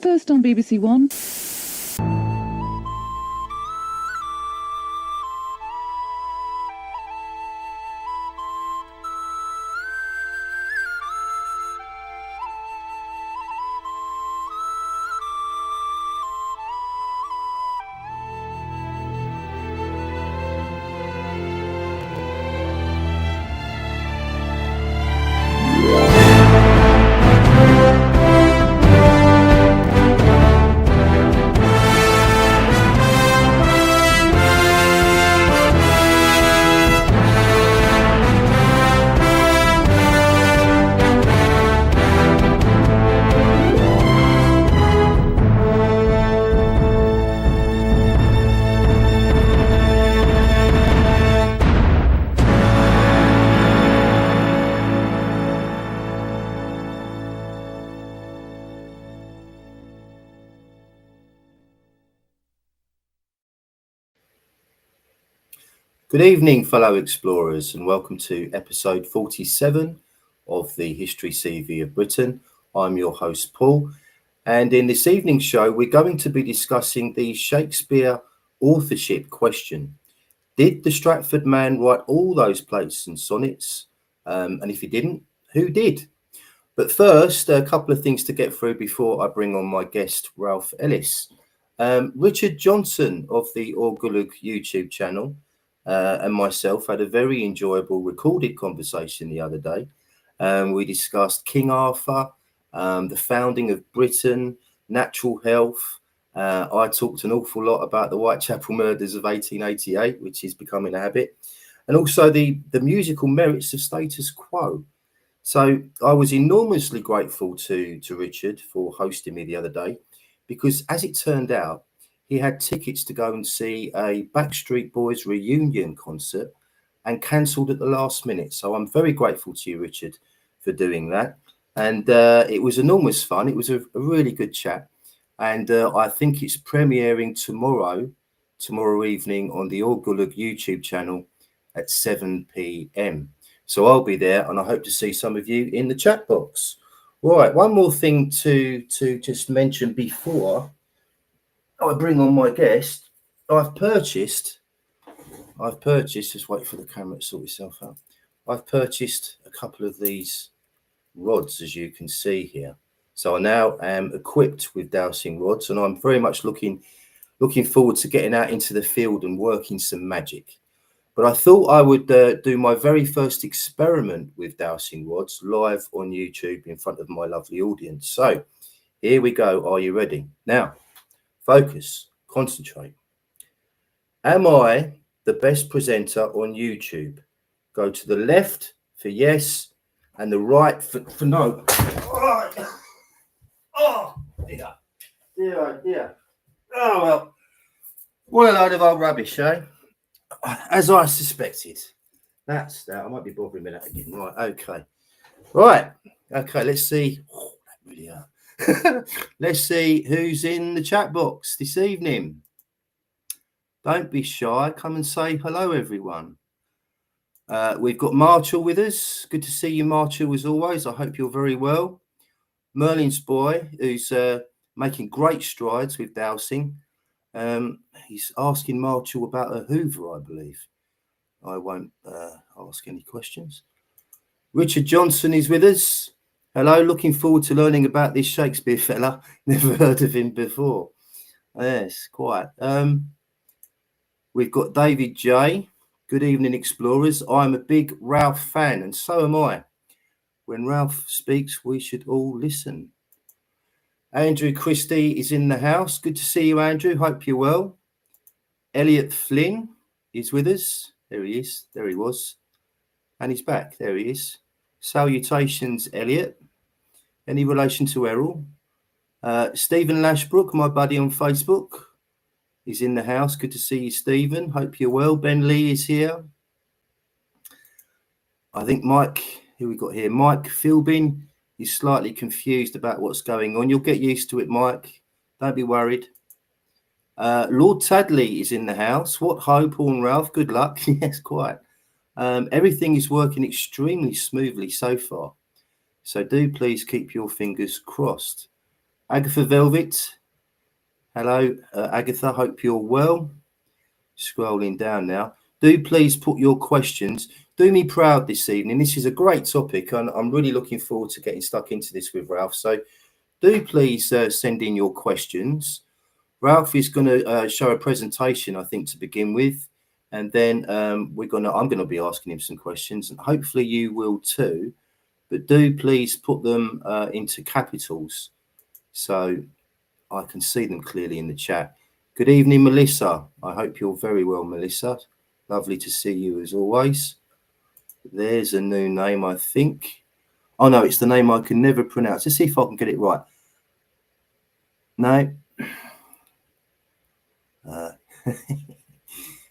First on BBC One. Good evening, fellow explorers, and welcome to episode 47 of the History CV of Britain. I'm your host, Paul, and in this evening's show, we're going to be discussing the Shakespeare authorship question. Did the Stratford man write all those plays and sonnets? And if he didn't, who did? But first, a couple of things to get through before I bring on my guest, Ralph Ellis. Richard Johnson of the Orgulug YouTube channel and myself had a very enjoyable recorded conversation the other day. We discussed King Arthur, the founding of Britain, natural health. I talked an awful lot about the Whitechapel murders of 1888, which is becoming a habit, and also the musical merits of status quo. So I was enormously grateful to Richard for hosting me the other day, because as it turned out, he had tickets to go and see a Backstreet Boys reunion concert and cancelled at the last minute. So I'm very grateful to you, Richard, for doing that. And it was enormous fun. It was a really good chat. And I think it's premiering tomorrow evening on the Orgulug YouTube channel at 7 p.m. So I'll be there, and I hope to see some of you in the chat box. Right, one more thing to just mention before I bring on my guest. I've purchased, just wait for the camera to sort itself out. I've purchased a couple of these rods, as you can see here. So I now am equipped with dowsing rods, and I'm very much looking forward to getting out into the field and working some magic. But I thought I would do my very first experiment with dowsing rods live on YouTube in front of my lovely audience. So here we go. Are you ready? Now, focus, concentrate. Am I the best presenter on YouTube? Go to the left for yes and the right for no. Oh, dear. Oh, well, what a load of old rubbish, eh? As I suspected. That's that. I might be bothering me that again. Right. Okay, let's see. Oh, that really hurt. Let's see who's in the chat box this evening. Don't be shy. Come and say hello, everyone. We've got Marshall with us. Good to see you, Marshall, as always. I hope you're very well. Merlin's boy, who's making great strides with dowsing. He's asking Marshall about a Hoover, I believe. I won't ask any questions. Richard Johnson is with us. Hello, looking forward to learning about this Shakespeare fella. Never heard of him before. Yes, quite. We've got David J. Good evening, explorers. I'm a big Ralph fan, and so am I. When Ralph speaks, we should all listen. Andrew Christie is in the house. Good to see you, Andrew. Hope you're well. Elliot Flynn is with us. There he is. There he was. And he's back. There he is. Salutations, Elliot. Any relation to Errol? Stephen Lashbrook, my buddy on Facebook, is in the house. Good to see you, Stephen. Hope you're well. Ben Lee is here. I think Mike, who we got here? Mike Philbin is slightly confused about what's going on. You'll get used to it, Mike. Don't be worried. Lord Tadley is in the house. What ho, Paul and Ralph. Good luck. Yes, quite. Everything is working extremely smoothly so far. So do please keep your fingers crossed. Agatha Velvet. Hello, Agatha. Hope you're well. Scrolling down now. Do please put your questions. Do me proud this evening. This is a great topic, and I'm really looking forward to getting stuck into this with Ralph. So do please send in your questions. Ralph is going to show a presentation, I think, to begin with, and then I'm going to be asking him some questions, and hopefully you will too. But do please put them into capitals so I can see them clearly in the chat. Good evening, Melissa. I hope you're very well, Melissa. Lovely to see you as always. There's a new name, I think. Oh, no, it's the name I can never pronounce. Let's see if I can get it right. No.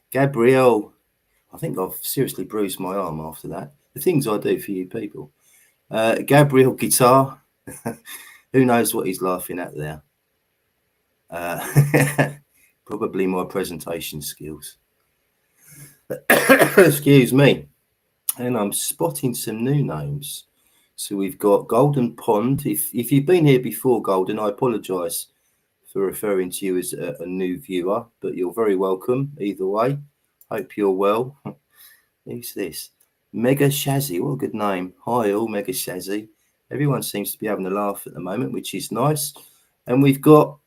Gabrielle. I think I've seriously bruised my arm after that. The things I do for you people. Gabrielle Guitar. Who knows what he's laughing at there? Probably my presentation skills. Excuse me. And I'm spotting some new names. So we've got Golden Pond. If you've been here before, Golden, I apologise for referring to you as a new viewer, but you're very welcome either way. Hope you're well. Who's this? Mega Shazzy. What a good name. Hi all, Mega Shazzy. Everyone seems to be having a laugh at the moment, which is nice. And we've got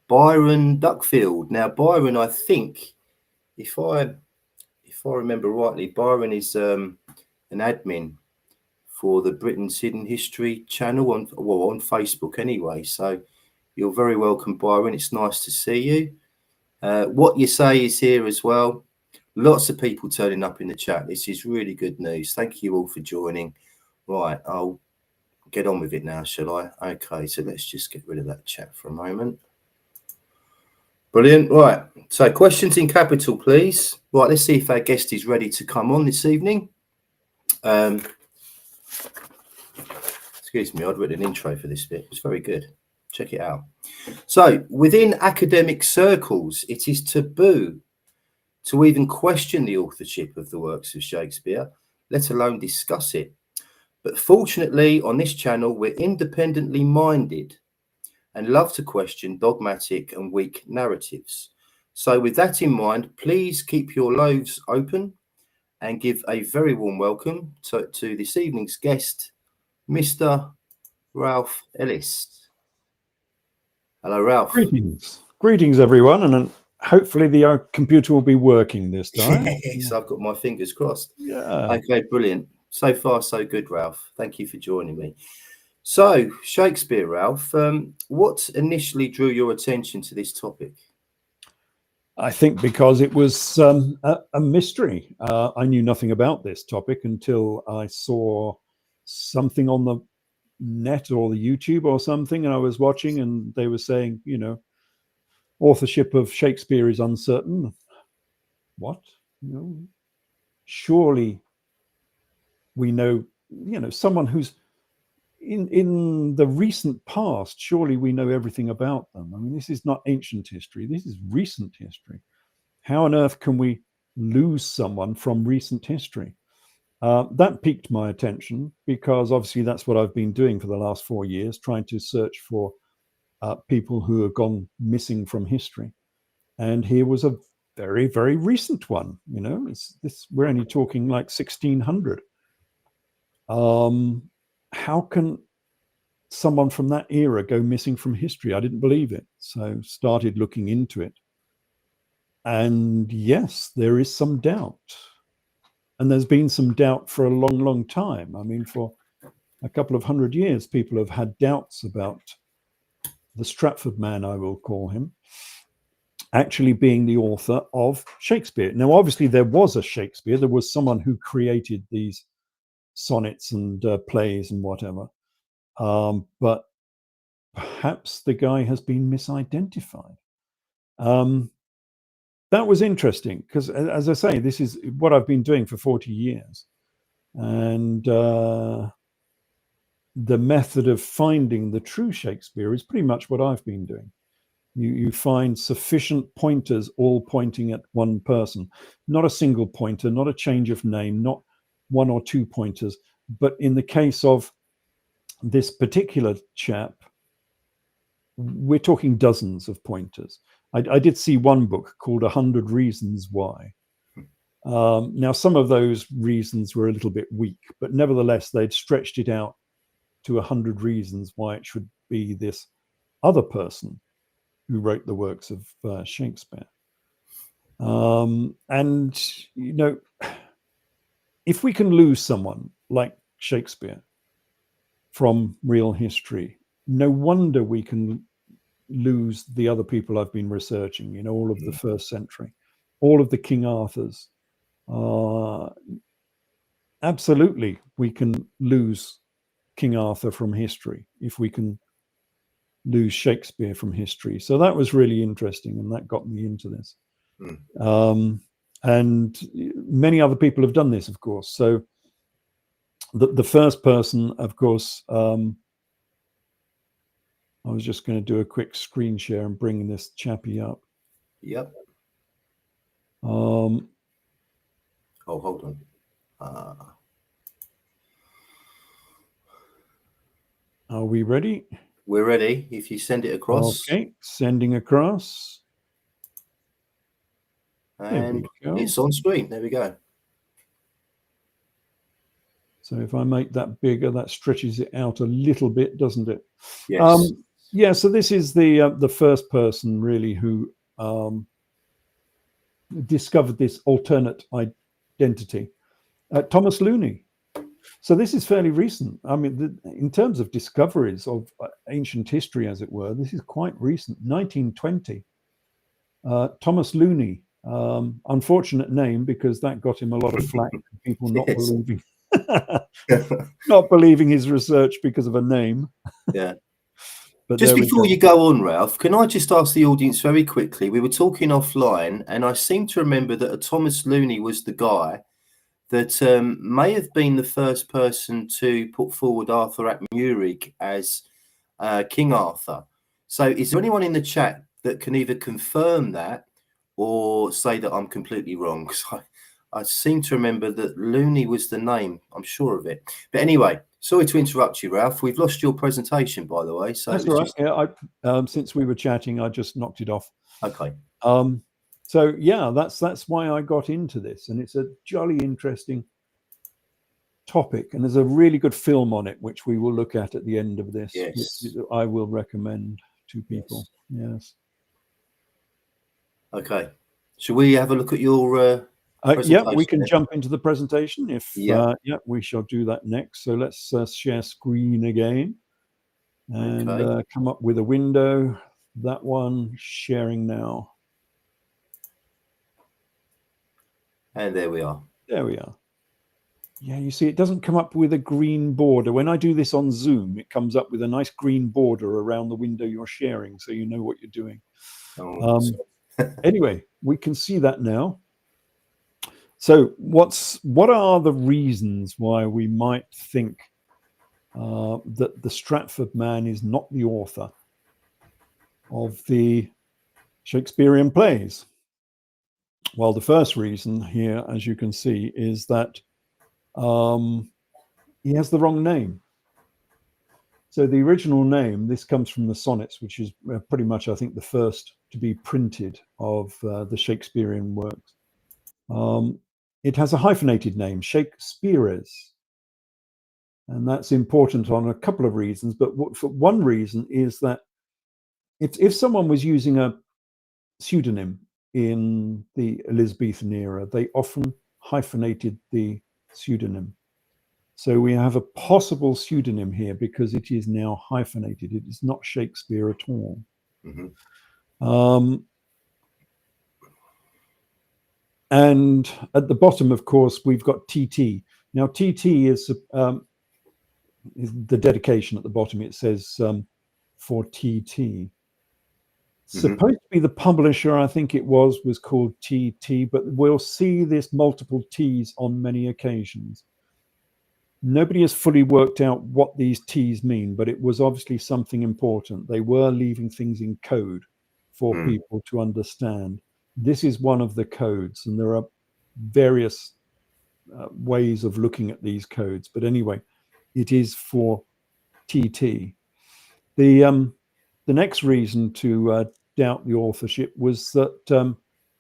Byron Duckfield. Now, Byron, I think, if I remember rightly, Byron is an admin for the Britain's Hidden History channel on Facebook anyway. So you're very welcome, Byron. It's nice to see you. What you say is here as well. Lots of people turning up in the chat. This is really good news. Thank you all for joining. Right, I'll get on with it now, shall I? Okay, so let's just get rid of that chat for a moment. Brilliant. Right, so questions in capital, please. Right, let's see if our guest is ready to come on this evening. Excuse me, I'd written an intro for this bit. It's very good. Check it out. So, within academic circles, it is taboo to even question the authorship of the works of Shakespeare, let alone discuss it. But fortunately, on this channel, we're independently minded and love to question dogmatic and weak narratives. So with that in mind, please keep your loaves open and give a very warm welcome to this evening's guest, Mr. Ralph Ellis. Hello, Ralph. Greetings, everyone, and hopefully the computer will be working this time. Yes, I've got my fingers crossed. Yeah. Okay, brilliant. So far, so good, Ralph. Thank you for joining me. So, Shakespeare, Ralph, what initially drew your attention to this topic? I think because it was a mystery. I knew nothing about this topic until I saw something on the net or the YouTube or something, and I was watching, and they were saying, you know, authorship of Shakespeare is uncertain. What? You know, surely we know, you know, someone who's in the recent past, surely we know everything about them. I mean, this is not ancient history. This is recent history. How on earth can we lose someone from recent history? That piqued my attention because obviously that's what I've been doing for the last 4 years, trying to search for people who have gone missing from history. And here was a very, very recent one. You know, we're only talking like 1600. How can someone from that era go missing from history? I didn't believe it. So started looking into it. And yes, there is some doubt. And there's been some doubt for a long, long time. I mean, for a couple of 100 years, people have had doubts about the Stratford man, I will call him, actually being the author of Shakespeare. Now, obviously, there was a Shakespeare. There was someone who created these sonnets and plays and whatever. But perhaps the guy has been misidentified. That was interesting because, as I say, this is what I've been doing for 40 years. And the method of finding the true Shakespeare is pretty much what I've been doing. You find sufficient pointers all pointing at one person, not a single pointer, not a change of name, not one or two pointers. But in the case of this particular chap, we're talking dozens of pointers. I did see one book called 100 Reasons Why. Now, some of those reasons were a little bit weak, but nevertheless, they'd stretched it out to 100 reasons why it should be this other person who wrote the works of Shakespeare. And, you know, if we can lose someone like Shakespeare from real history, no wonder we can lose the other people I've been researching, you know, all of the first century, all of the King Arthurs. Absolutely, we can lose King Arthur from history if we can lose Shakespeare from history. So that was really interesting, and that got me into this. And many other people have done this, of course. So the first person, of course, I was just going to do a quick screen share and bring this chappie up. Yep. Oh, hold on. Are we ready? We're ready. If you send it across. Okay, sending across. And it's on screen. There we go. So if I make that bigger, that stretches it out a little bit, doesn't it? Yes. Yeah, so this is the first person really who discovered this alternate identity, Thomas Looney. So this is fairly recent. I mean, in terms of discoveries of ancient history, as it were, this is quite recent, 1920. Thomas Looney, unfortunate name because that got him a lot of flack, people not believing not believing his research because of a name. Yeah. But just before you go on, Ralph, can I just ask the audience very quickly? We were talking offline, and I seem to remember that Thomas Looney was the guy that may have been the first person to put forward Arthur ap Murig as King Arthur. So is there anyone in the chat that can either confirm that or say that I'm completely wrong? Because I seem to remember that Looney was the name. I'm sure of it. But anyway, sorry to interrupt you, Ralph. We've lost your presentation, by the way. So that's all right. Yeah, since we were chatting, I just knocked it off. Okay. So yeah, that's why I got into this, and it's a jolly interesting topic, and there's a really good film on it, which we will look at the end of this. Yes. Which I will recommend to people. Yes. Okay. Shall we have a look at your yeah, we can jump into the presentation if yeah, we shall do that next. So let's share screen again and come up with a window. That one sharing now. And there we are. There we are. Yeah, you see, it doesn't come up with a green border. When I do this on Zoom, it comes up with a nice green border around the window you're sharing, so you know what you're doing. Anyway, we can see that now. So what are the reasons why we might think that the Stratford man is not the author of the Shakespearean plays? Well, the first reason here, as you can see, is that he has the wrong name. So the original name, this comes from the Sonnets, which is pretty much, I think, the first to be printed of the Shakespearean works. It has a hyphenated name, Shakespeare's. And that's important on a couple of reasons. But for one reason is that if someone was using a pseudonym in the Elizabethan era, they often hyphenated the pseudonym. So we have a possible pseudonym here because it is now hyphenated. It is not Shakespeare at all. And at the bottom, of course, we've got TT. Now, TT is the dedication at the bottom. It says for TT. Supposed to be the publisher, I think it was called TT, but we'll see this multiple T's on many occasions. Nobody has fully worked out what these T's mean, but it was obviously something important. They were leaving things in code for people to understand. This is one of the codes, and there are various ways of looking at these codes. But anyway, it is for TT. The the next reason to doubt the authorship was that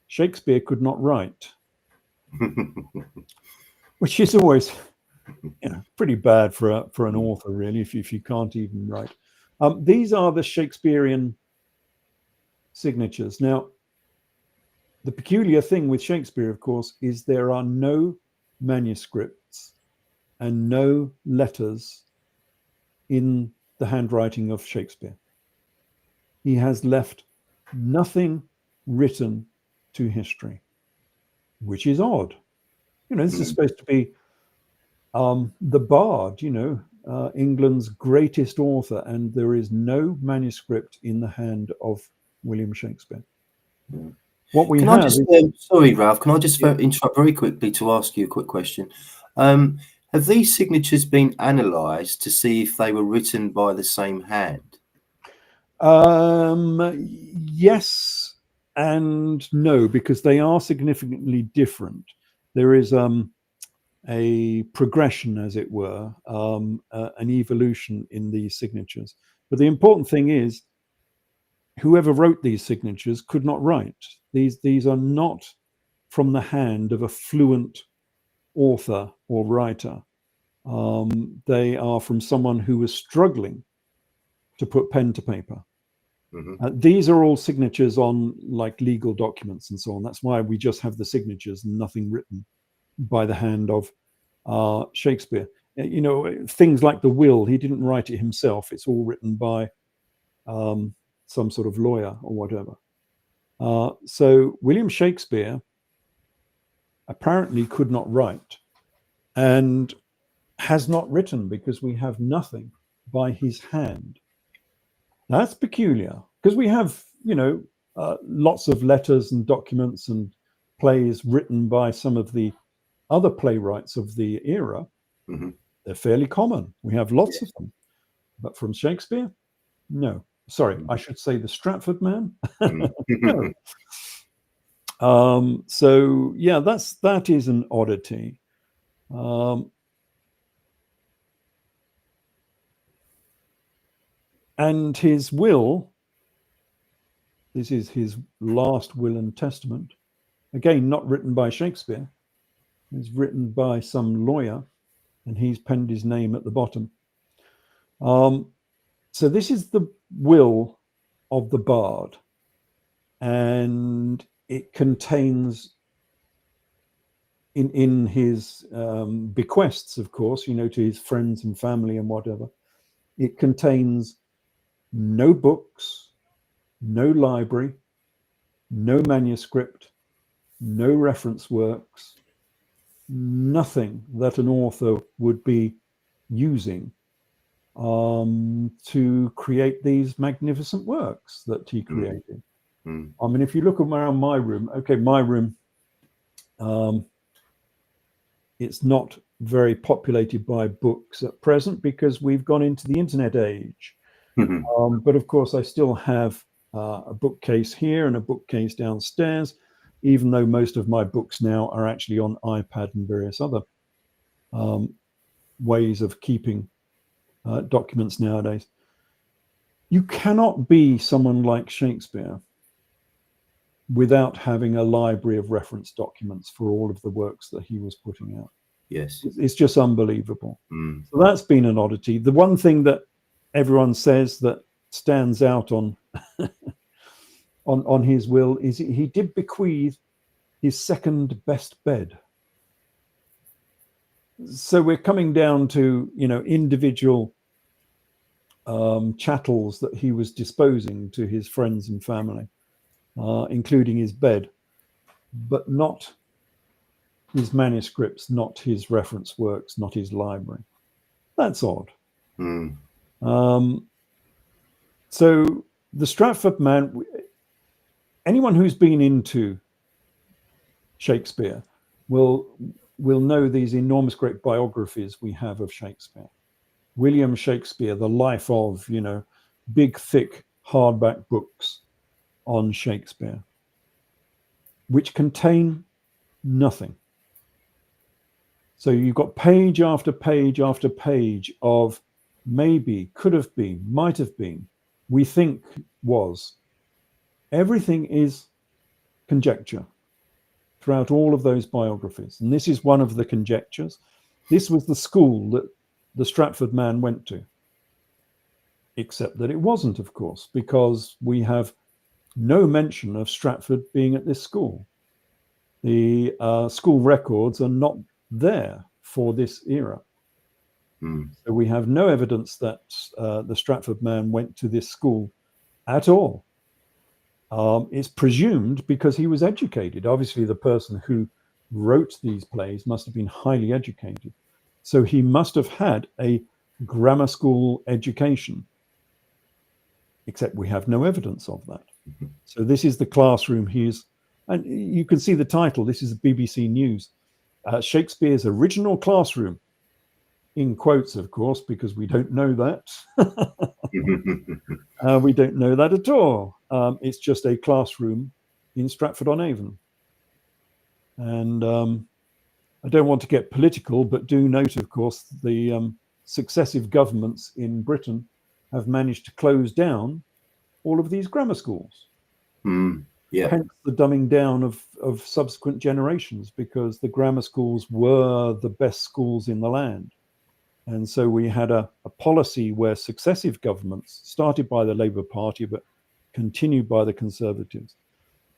Shakespeare could not write, which is always pretty bad for an author, really, if you can't even write. These are the Shakespearean signatures. Now, the peculiar thing with Shakespeare, of course, is there are no manuscripts and no letters in the handwriting of Shakespeare. He has left nothing written to history, which is odd. This is supposed to be the bard, England's greatest author, and there is no manuscript in the hand of William Shakespeare. What we have sorry, Ralph, can I just interrupt very quickly to ask you a quick question? Have these signatures been analysed to see if they were written by the same hand? Yes and no, because they are significantly different. There is a progression, as it were, an evolution in these signatures. But the important thing is, whoever wrote these signatures could not write. These are not from the hand of a fluent author or writer. They are from someone who was struggling to put pen to paper. These are all signatures on like legal documents and so on. That's why we just have the signatures and nothing written by the hand of Shakespeare. Things like the will, he didn't write it himself. It's all written by some sort of lawyer or whatever. So William Shakespeare apparently could not write and has not written because we have nothing by his hand. That's peculiar, because we have, lots of letters and documents and plays written by some of the other playwrights of the era. They're fairly common. We have lots of them. But from Shakespeare, no. Sorry, I should say the Stratford man. No. So yeah, that is an oddity. And his will, this is his last will and testament, again, not written by Shakespeare. It's written by some lawyer, and he's penned his name at the bottom. So this is the will of the bard, and it contains in his bequests, of course, to his friends and family and whatever, it contains no books, no library, no manuscript, no reference works, nothing that an author would be using to create these magnificent works that he created. I mean, if you look around my room, my room, it's not very populated by books at present because we've gone into the internet age. But of course, I still have a bookcase here and a bookcase downstairs, even though most of my books now are actually on iPad and various other ways of keeping documents nowadays. You cannot be someone like Shakespeare without having a library of reference documents for all of the works that he was putting out. Yes. It's just unbelievable. So that's been an oddity. The one thing that everyone says that stands out on on his will is he did bequeath his second best bed. So we're coming down to individual chattels that he was disposing to his friends and family, including his bed, but not his manuscripts, not his reference works, not his library. That's odd. So the Stratford man, anyone who's been into Shakespeare will know these enormous great biographies we have of Shakespeare. William Shakespeare, the life of, big, thick, hardback books on Shakespeare, which contain nothing. So you've got page after page after page of maybe, could have been, might have been, we think was. Everything is conjecture throughout all of those biographies. And this is one of the conjectures. This was the school that the Stratford man went to, except that it wasn't, of course, because we have no mention of Stratford being at this school. The school records are not there for this era. So we have no evidence that the Stratford man went to this school at all. It's presumed because he was educated. Obviously, the person who wrote these plays must have been highly educated. So he must have had a grammar school education, except we have no evidence of that. So this is the classroom and you can see the title. This is BBC News. Shakespeare's original classroom, in quotes, of course, because we don't know that. We don't know that at all. It's just a classroom in Stratford-on-Avon. And I don't want to get political, but do note, of course, the successive governments in Britain have managed to close down all of these grammar schools. Hence the dumbing down of subsequent generations, because the grammar schools were the best schools in the land. And so we had a policy where successive governments, started by the Labour Party, but continued by the Conservatives,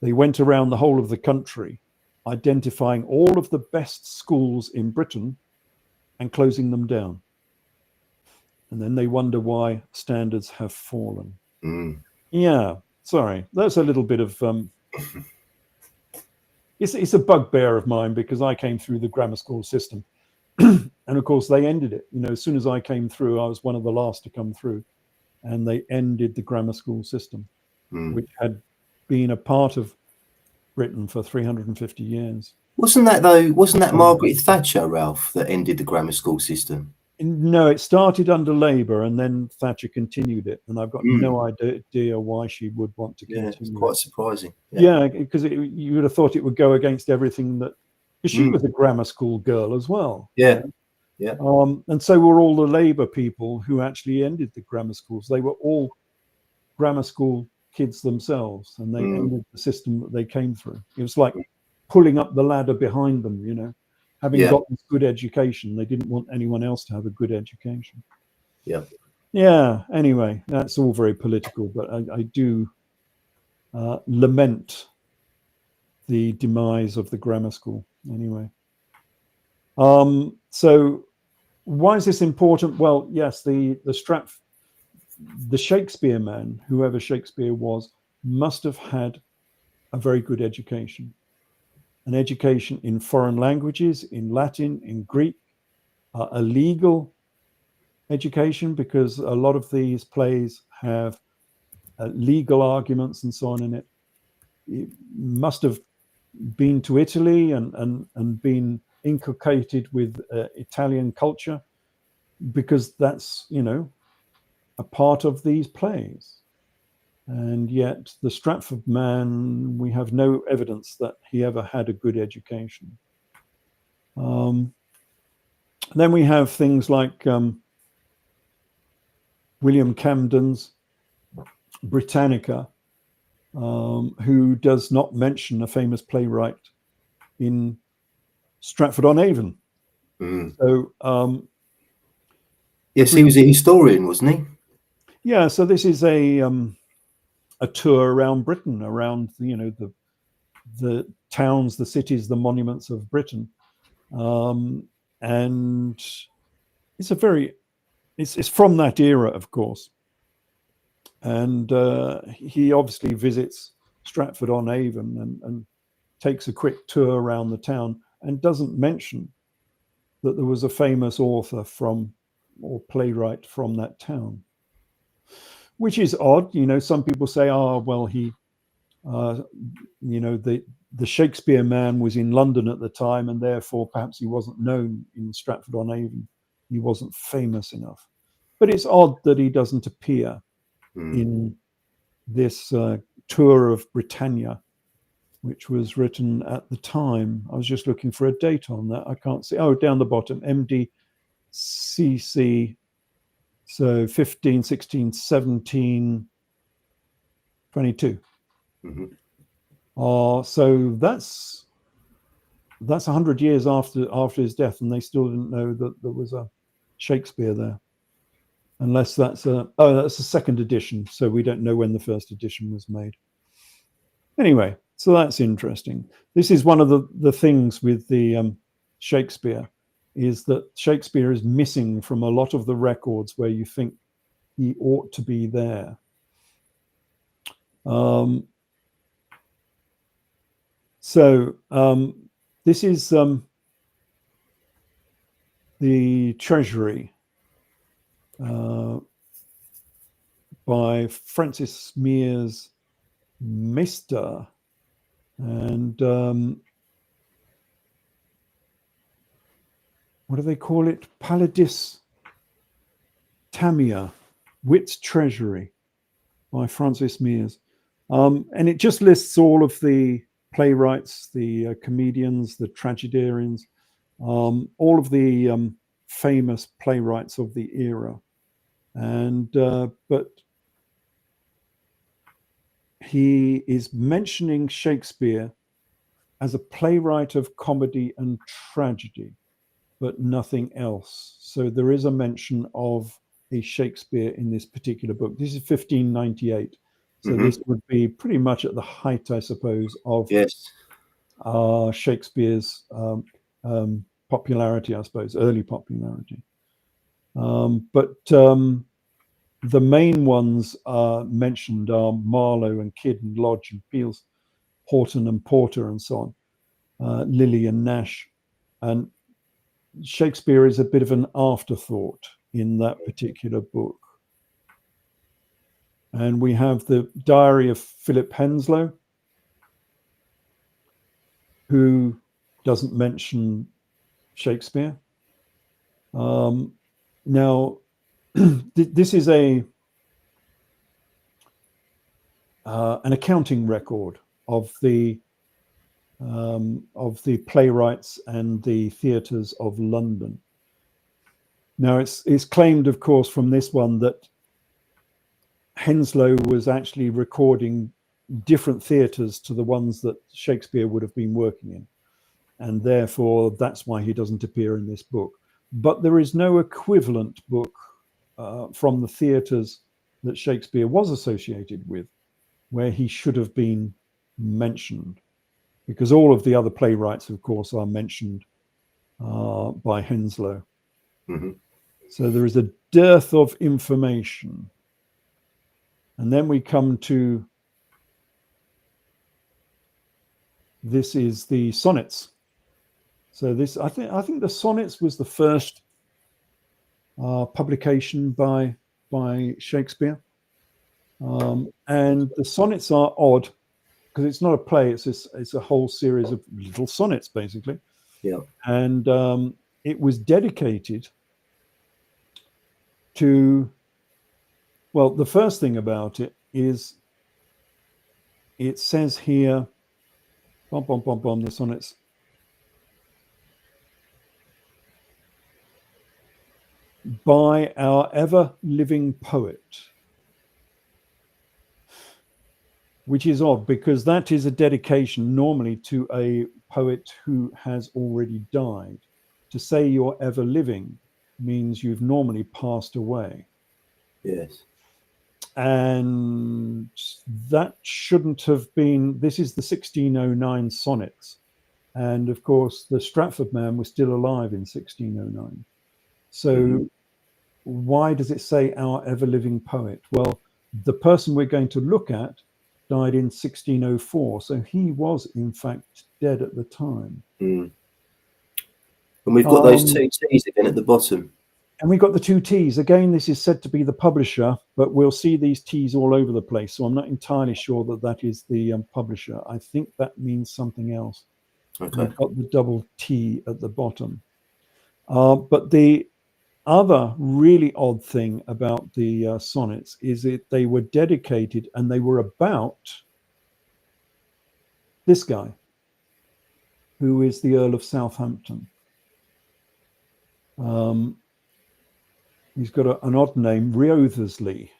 they went around the whole of the country, identifying all of the best schools in Britain and closing them down. And then they wonder why standards have fallen. Yeah, sorry. That's a little bit of... It's a bugbear of mine, because I came through the grammar school system. And of course, they ended it. As soon as I came through, I was one of the last to come through. And they ended the grammar school system, which had been a part of Britain for 350 years. Wasn't that Margaret Thatcher, Ralph, that ended the grammar school system? No, it started under Labour, and then Thatcher continued it. And I've got no idea why she would want to continue. It's quite surprising. Yeah, because you would have thought it would go against everything that... She was a grammar school girl as well. Yeah. And so were all the Labour people who actually ended the grammar schools. They were all grammar school kids themselves, and they ended the system that they came through. It was like pulling up the ladder behind them, having got this good education. They didn't want anyone else to have a good education. Yeah. Anyway, that's all very political, but I do lament the demise of the grammar school. Anyway, so why is this important? Well, yes, the Shakespeare man, whoever Shakespeare was, must have had a very good education, an education in foreign languages, in Latin, in Greek, a legal education, because a lot of these plays have legal arguments and so on in it. It must have been to Italy and been inculcated with Italian culture, because that's a part of these plays. And yet the Stratford man, we have no evidence that he ever had a good education. Then we have things like William Camden's Britannica, who does not mention a famous playwright in Stratford-on-Avon. So yes, he was a historian, wasn't he? Yeah, so this is a tour around Britain, around the towns, the cities, the monuments of Britain, and it's from that era, of course. And he obviously visits Stratford-on-Avon and takes a quick tour around the town, and doesn't mention that there was a famous author or playwright from that town, which is odd. Some people say, well, he, the Shakespeare man was in London at the time, and therefore perhaps he wasn't known in Stratford-on-Avon. He wasn't famous enough. But it's odd that he doesn't appear in this tour of Britannia, which was written at the time. I was just looking for a date on that. I can't see. Oh, down the bottom, MDCC. So 15, 16, 17, 22. Mm-hmm. So that's 100 years after his death, and they still didn't know that there was a Shakespeare there, unless that's a second edition. So we don't know when the first edition was made. Anyway, so that's interesting. This is one of the things with the Shakespeare, is that Shakespeare is missing from a lot of the records where you think he ought to be there. This is the Treasury by Francis Mears Meister, and what do they call it? Palladis Tamia, Wit's Treasury by Francis Mears. And it just lists all of the playwrights, the comedians, the tragedians, all of the famous playwrights of the era. And but he is mentioning Shakespeare as a playwright of comedy and tragedy, but nothing else. So there is a mention of a Shakespeare in this particular book. This is 1598. So this would be pretty much at the height, I suppose, of Shakespeare's popularity, I suppose, early popularity. But the main ones mentioned are Marlowe and Kidd and Lodge and Peels, Horton and Porter and so on, Lilly and Nash. And Shakespeare is a bit of an afterthought in that particular book. And we have the diary of Philip Henslowe, who doesn't mention Shakespeare. Now, this is an accounting record of the playwrights and the theatres of London. Now, it's claimed, of course, from this one that Henslowe was actually recording different theatres to the ones that Shakespeare would have been working in, and therefore that's why he doesn't appear in this book. But there is no equivalent book from the theatres that Shakespeare was associated with where he should have been mentioned, because all of the other playwrights, of course, are mentioned by Henslowe. So there is a dearth of information. And then we come to, this is the sonnets. So this, I think the sonnets was the first publication by Shakespeare. And the sonnets are odd because it's not a play, it's a whole series of little sonnets, basically. Yeah. And it was dedicated to, well, the first thing about it is it says here, the sonnets. By our ever-living poet, which is odd because that is a dedication normally to a poet who has already died. To say you're ever living means you've normally passed away. Yes. And that shouldn't have been, this is the 1609 sonnets. And of course, the Stratford man was still alive in 1609. So why does it say our ever-living poet? Well, the person we're going to look at died in 1604. So he was, in fact, dead at the time. And we've got those two T's again at the bottom. And we've got the two T's. Again, this is said to be the publisher, but we'll see these T's all over the place. So I'm not entirely sure that that is the publisher. I think that means something else. Okay. We've got the double T at the bottom. But the other really odd thing about the sonnets is that they were dedicated and they were about this guy, who is the Earl of Southampton. He's got an odd name, Wriothesley.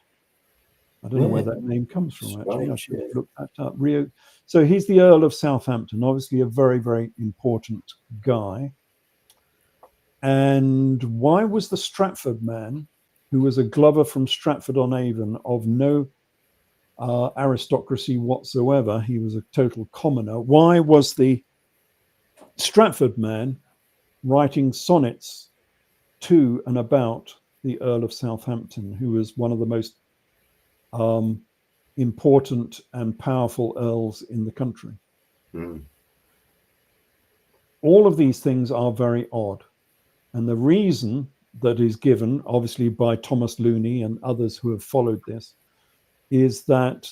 I don't know where that name comes from, actually. I Strange, should look that up. Rio. So he's the Earl of Southampton, obviously a very, very important guy. And why was the Stratford man, who was a glover from Stratford-on-Avon, of no aristocracy whatsoever, he was a total commoner, why was the Stratford man writing sonnets to and about the Earl of Southampton, who was one of the most important and powerful earls in the country? All of these things are very odd. And the reason that is given, obviously by Thomas Looney and others who have followed this, is that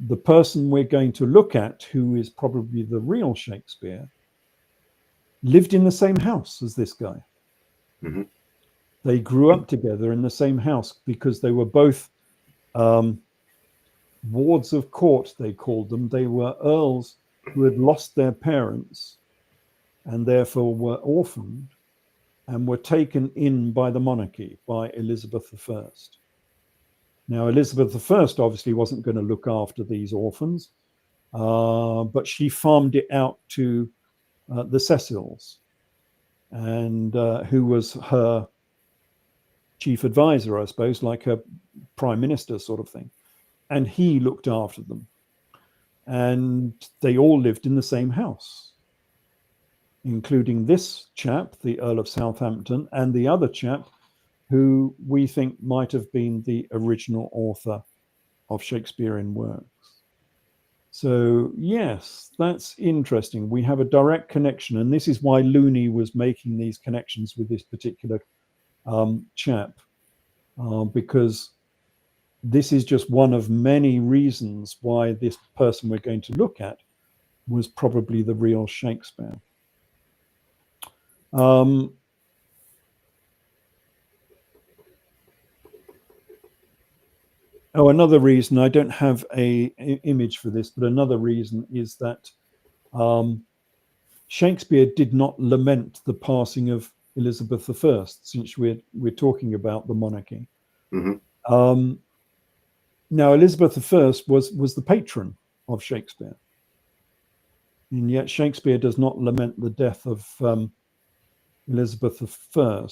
the person we're going to look at, who is probably the real Shakespeare, lived in the same house as this guy. They grew up together in the same house because they were both wards of court, they called them. They were earls who had lost their parents and therefore were orphaned and were taken in by the monarchy, by Elizabeth I. Now, Elizabeth I obviously wasn't going to look after these orphans, but she farmed it out to the Cecils, and who was her chief advisor, I suppose, like her prime minister sort of thing. And he looked after them. And they all lived in the same house, including this chap, the Earl of Southampton, and the other chap who we think might have been the original author of Shakespearean works. So yes, that's interesting. We have a direct connection, and this is why Looney was making these connections with this particular chap, because this is just one of many reasons why this person we're going to look at was probably the real Shakespeare. Another reason, I don't have a image for this, but another reason is that Shakespeare did not lament the passing of Elizabeth I, since we're talking about the monarchy. Now, Elizabeth I was the patron of Shakespeare, and yet Shakespeare does not lament the death of Elizabeth I,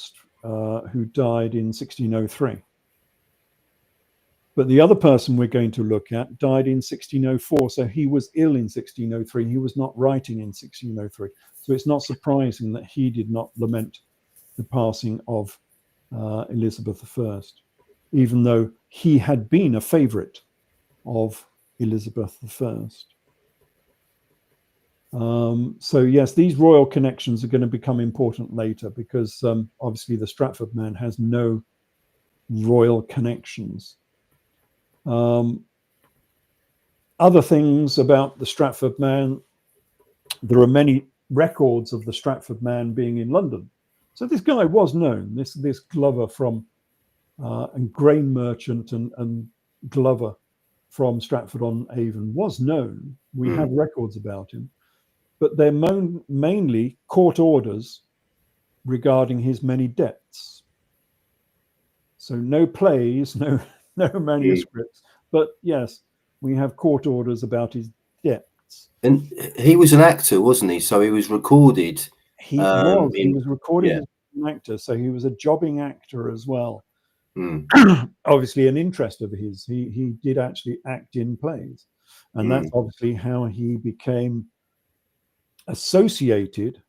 who died in 1603. But the other person we're going to look at died in 1604, so he was ill in 1603. He was not writing in 1603. So it's not surprising that he did not lament the passing of Elizabeth I, even though he had been a favorite of Elizabeth I. So yes, these royal connections are going to become important later, because obviously the Stratford man has no royal connections. Other things about the Stratford man, there are many records of the Stratford man being in London. So this guy was known, this glover from, and grain merchant and glover from Stratford-on-Avon was known. We have records about him, but they're mainly court orders regarding his many debts. So no plays, no manuscripts, but yes, we have court orders about his debts. And he was an actor, wasn't he? So he was recorded. He was recorded as an actor, so he was a jobbing actor as well. Obviously an interest of his. He did actually act in plays, and that's obviously how he became associated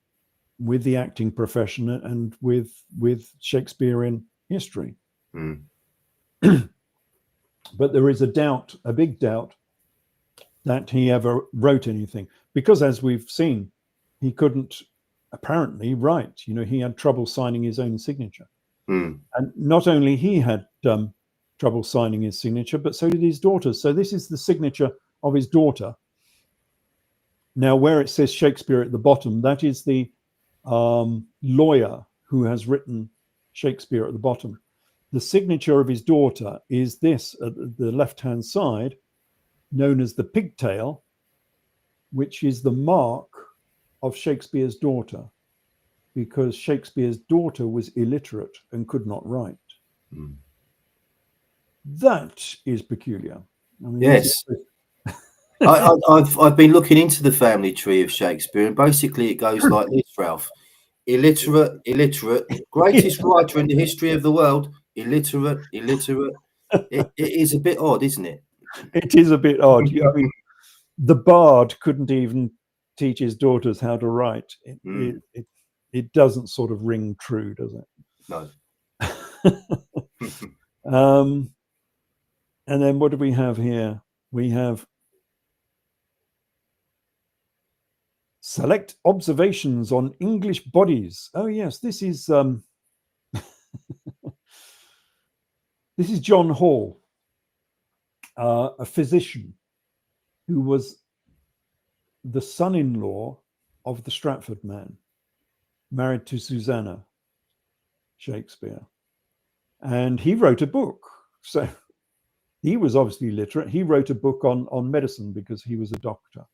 with the acting profession and with Shakespearean history. But there is a big doubt that he ever wrote anything, because as we've seen, he couldn't apparently write. He had trouble signing his own signature. And not only he had trouble signing his signature, but so did his daughters. So this is the signature of his daughter. Now, where it says Shakespeare at the bottom, that is the lawyer who has written Shakespeare at the bottom. The signature of his daughter is this at the left-hand side, known as the pigtail, which is the mark of Shakespeare's daughter, because Shakespeare's daughter was illiterate and could not write. That is peculiar. I mean, Yes. I've been looking into the family tree of Shakespeare, and basically it goes like this, Ralph. Illiterate, illiterate, greatest writer in the history of the world. Illiterate, illiterate. It is a bit odd, isn't it? It is a bit odd. I mean, the bard couldn't even teach his daughters how to write. It doesn't sort of ring true, does it? No. And then what do we have here? We have select observations on English bodies. Oh yes, this is this is John Hall, a physician who was the son-in-law of the Stratford man, married to Susanna Shakespeare. And he wrote a book. So he was obviously literate. He wrote a book on medicine because he was a doctor.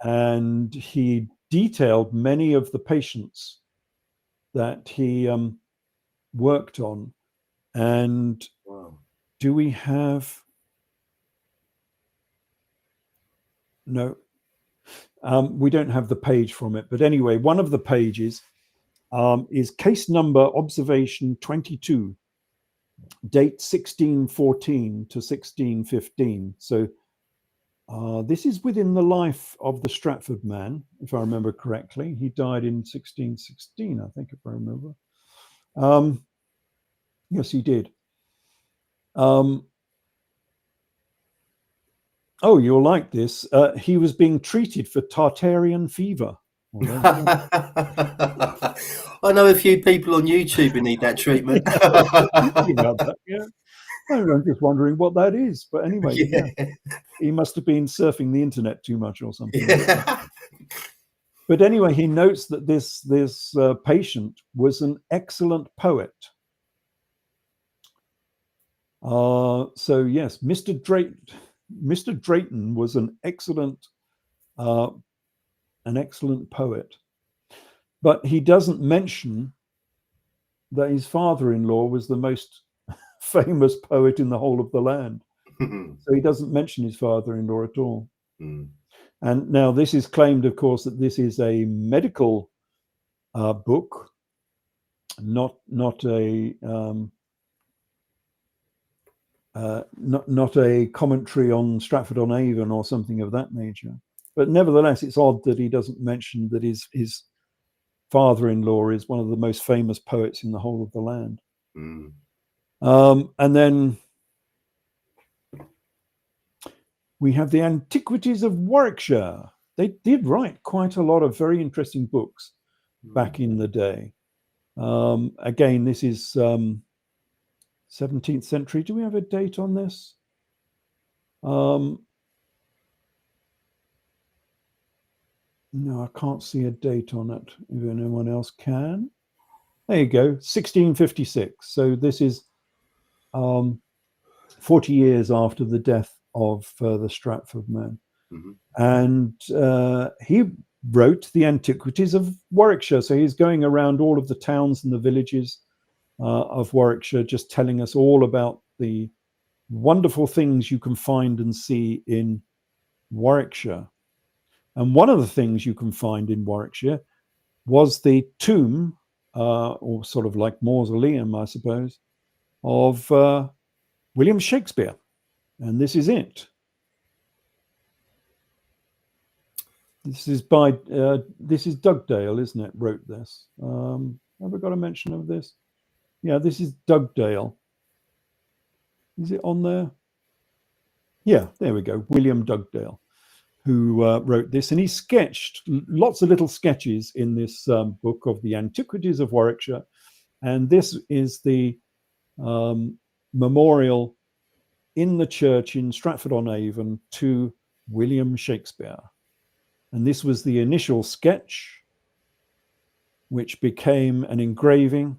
And he detailed many of the patients that he worked on. And do we have... No, we don't have the page from it. But anyway, one of the pages is case number observation 22, date 1614 to 1615. So this is within the life of the Stratford man, if I remember correctly. He died in 1616, I think, if I remember. Yes, he did. Oh, you'll like this. He was being treated for Tartarian fever. I know a few people on YouTube who need that treatment. Yeah. I'm just wondering what that is. But anyway, yeah. He must have been surfing the internet too much or something. Yeah. But anyway, he notes that this patient was an excellent poet. So yes, Mr. Drayton was an excellent poet, but he doesn't mention that his father-in-law was the most famous poet in the whole of the land. So he doesn't mention his father-in-law at all. And now this is claimed, of course, that this is a medical book, not a not a commentary on Stratford on Avon or something of that nature. But nevertheless, it's odd that he doesn't mention that his father-in-law is one of the most famous poets in the whole of the land. And then we have the Antiquities of Warwickshire. They did write quite a lot of very interesting books back in the day. Again, this is 17th century. Do we have a date on this? No, I can't see a date on it. If anyone else can. There you go, 1656. So this is 40 years after the death of the Stratford man. And he wrote the Antiquities of Warwickshire. So he's going around all of the towns and the villages of Warwickshire, just telling us all about the wonderful things you can find and see in Warwickshire. And one of the things you can find in Warwickshire was the tomb, or sort of like mausoleum, I suppose, of William Shakespeare. And this is it. This is by, this is Dugdale, isn't it, wrote this. Have I got a mention of this? Yeah, this is Dugdale. Is it on there? Yeah, there we go. William Dugdale, who wrote this. And he sketched lots of little sketches in this book of the Antiquities of Warwickshire. And this is the memorial in the church in Stratford on Avon to William Shakespeare. And this was the initial sketch, which became an engraving.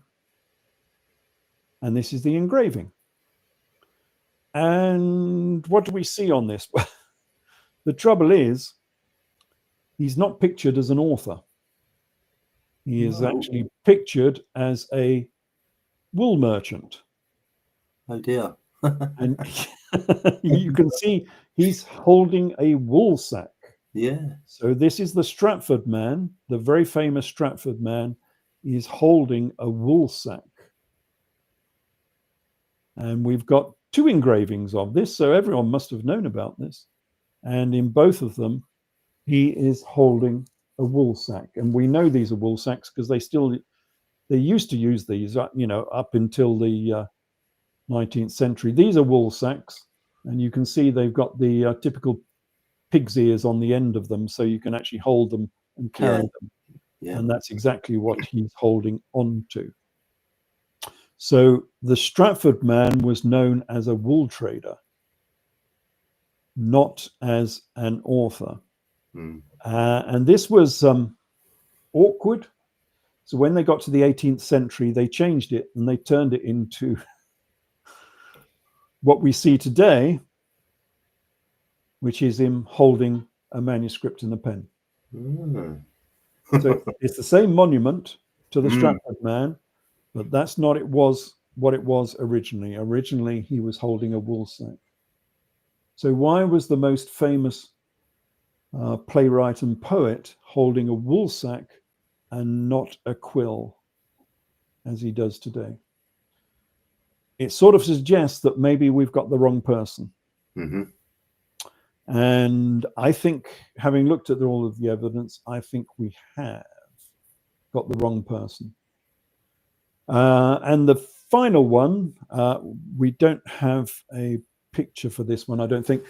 And this is the engraving. And what do we see on this? The trouble is, he's not pictured as an author. He is actually pictured as a wool merchant. Oh dear. And You can see he's holding a woolsack. Yeah. So this is the Stratford man, the very famous Stratford man, is holding a woolsack. And we've got two engravings of this, so everyone must have known about this. And in both of them, he is holding a woolsack. And we know these are woolsacks because they used to use these, up until the 19th century. These are woolsacks, and you can see they've got the typical pig's ears on the end of them, so you can actually hold them and carry them. Yeah. And that's exactly what he's holding on to. So the Stratford man was known as a wool trader, not as an author. And this was awkward. So when they got to the 18th century, they changed it and they turned it into what we see today, which is him holding a manuscript in a pen. So it's the same monument to the Stratford man, but that's not what it was originally. Originally, he was holding a woolsack. So why was the most famous playwright and poet holding a woolsack and not a quill, as he does today? It sort of suggests that maybe we've got the wrong person. And I think, having looked at all of the evidence, I think we have got the wrong person. And the final one, we don't have a picture for this one, I don't think.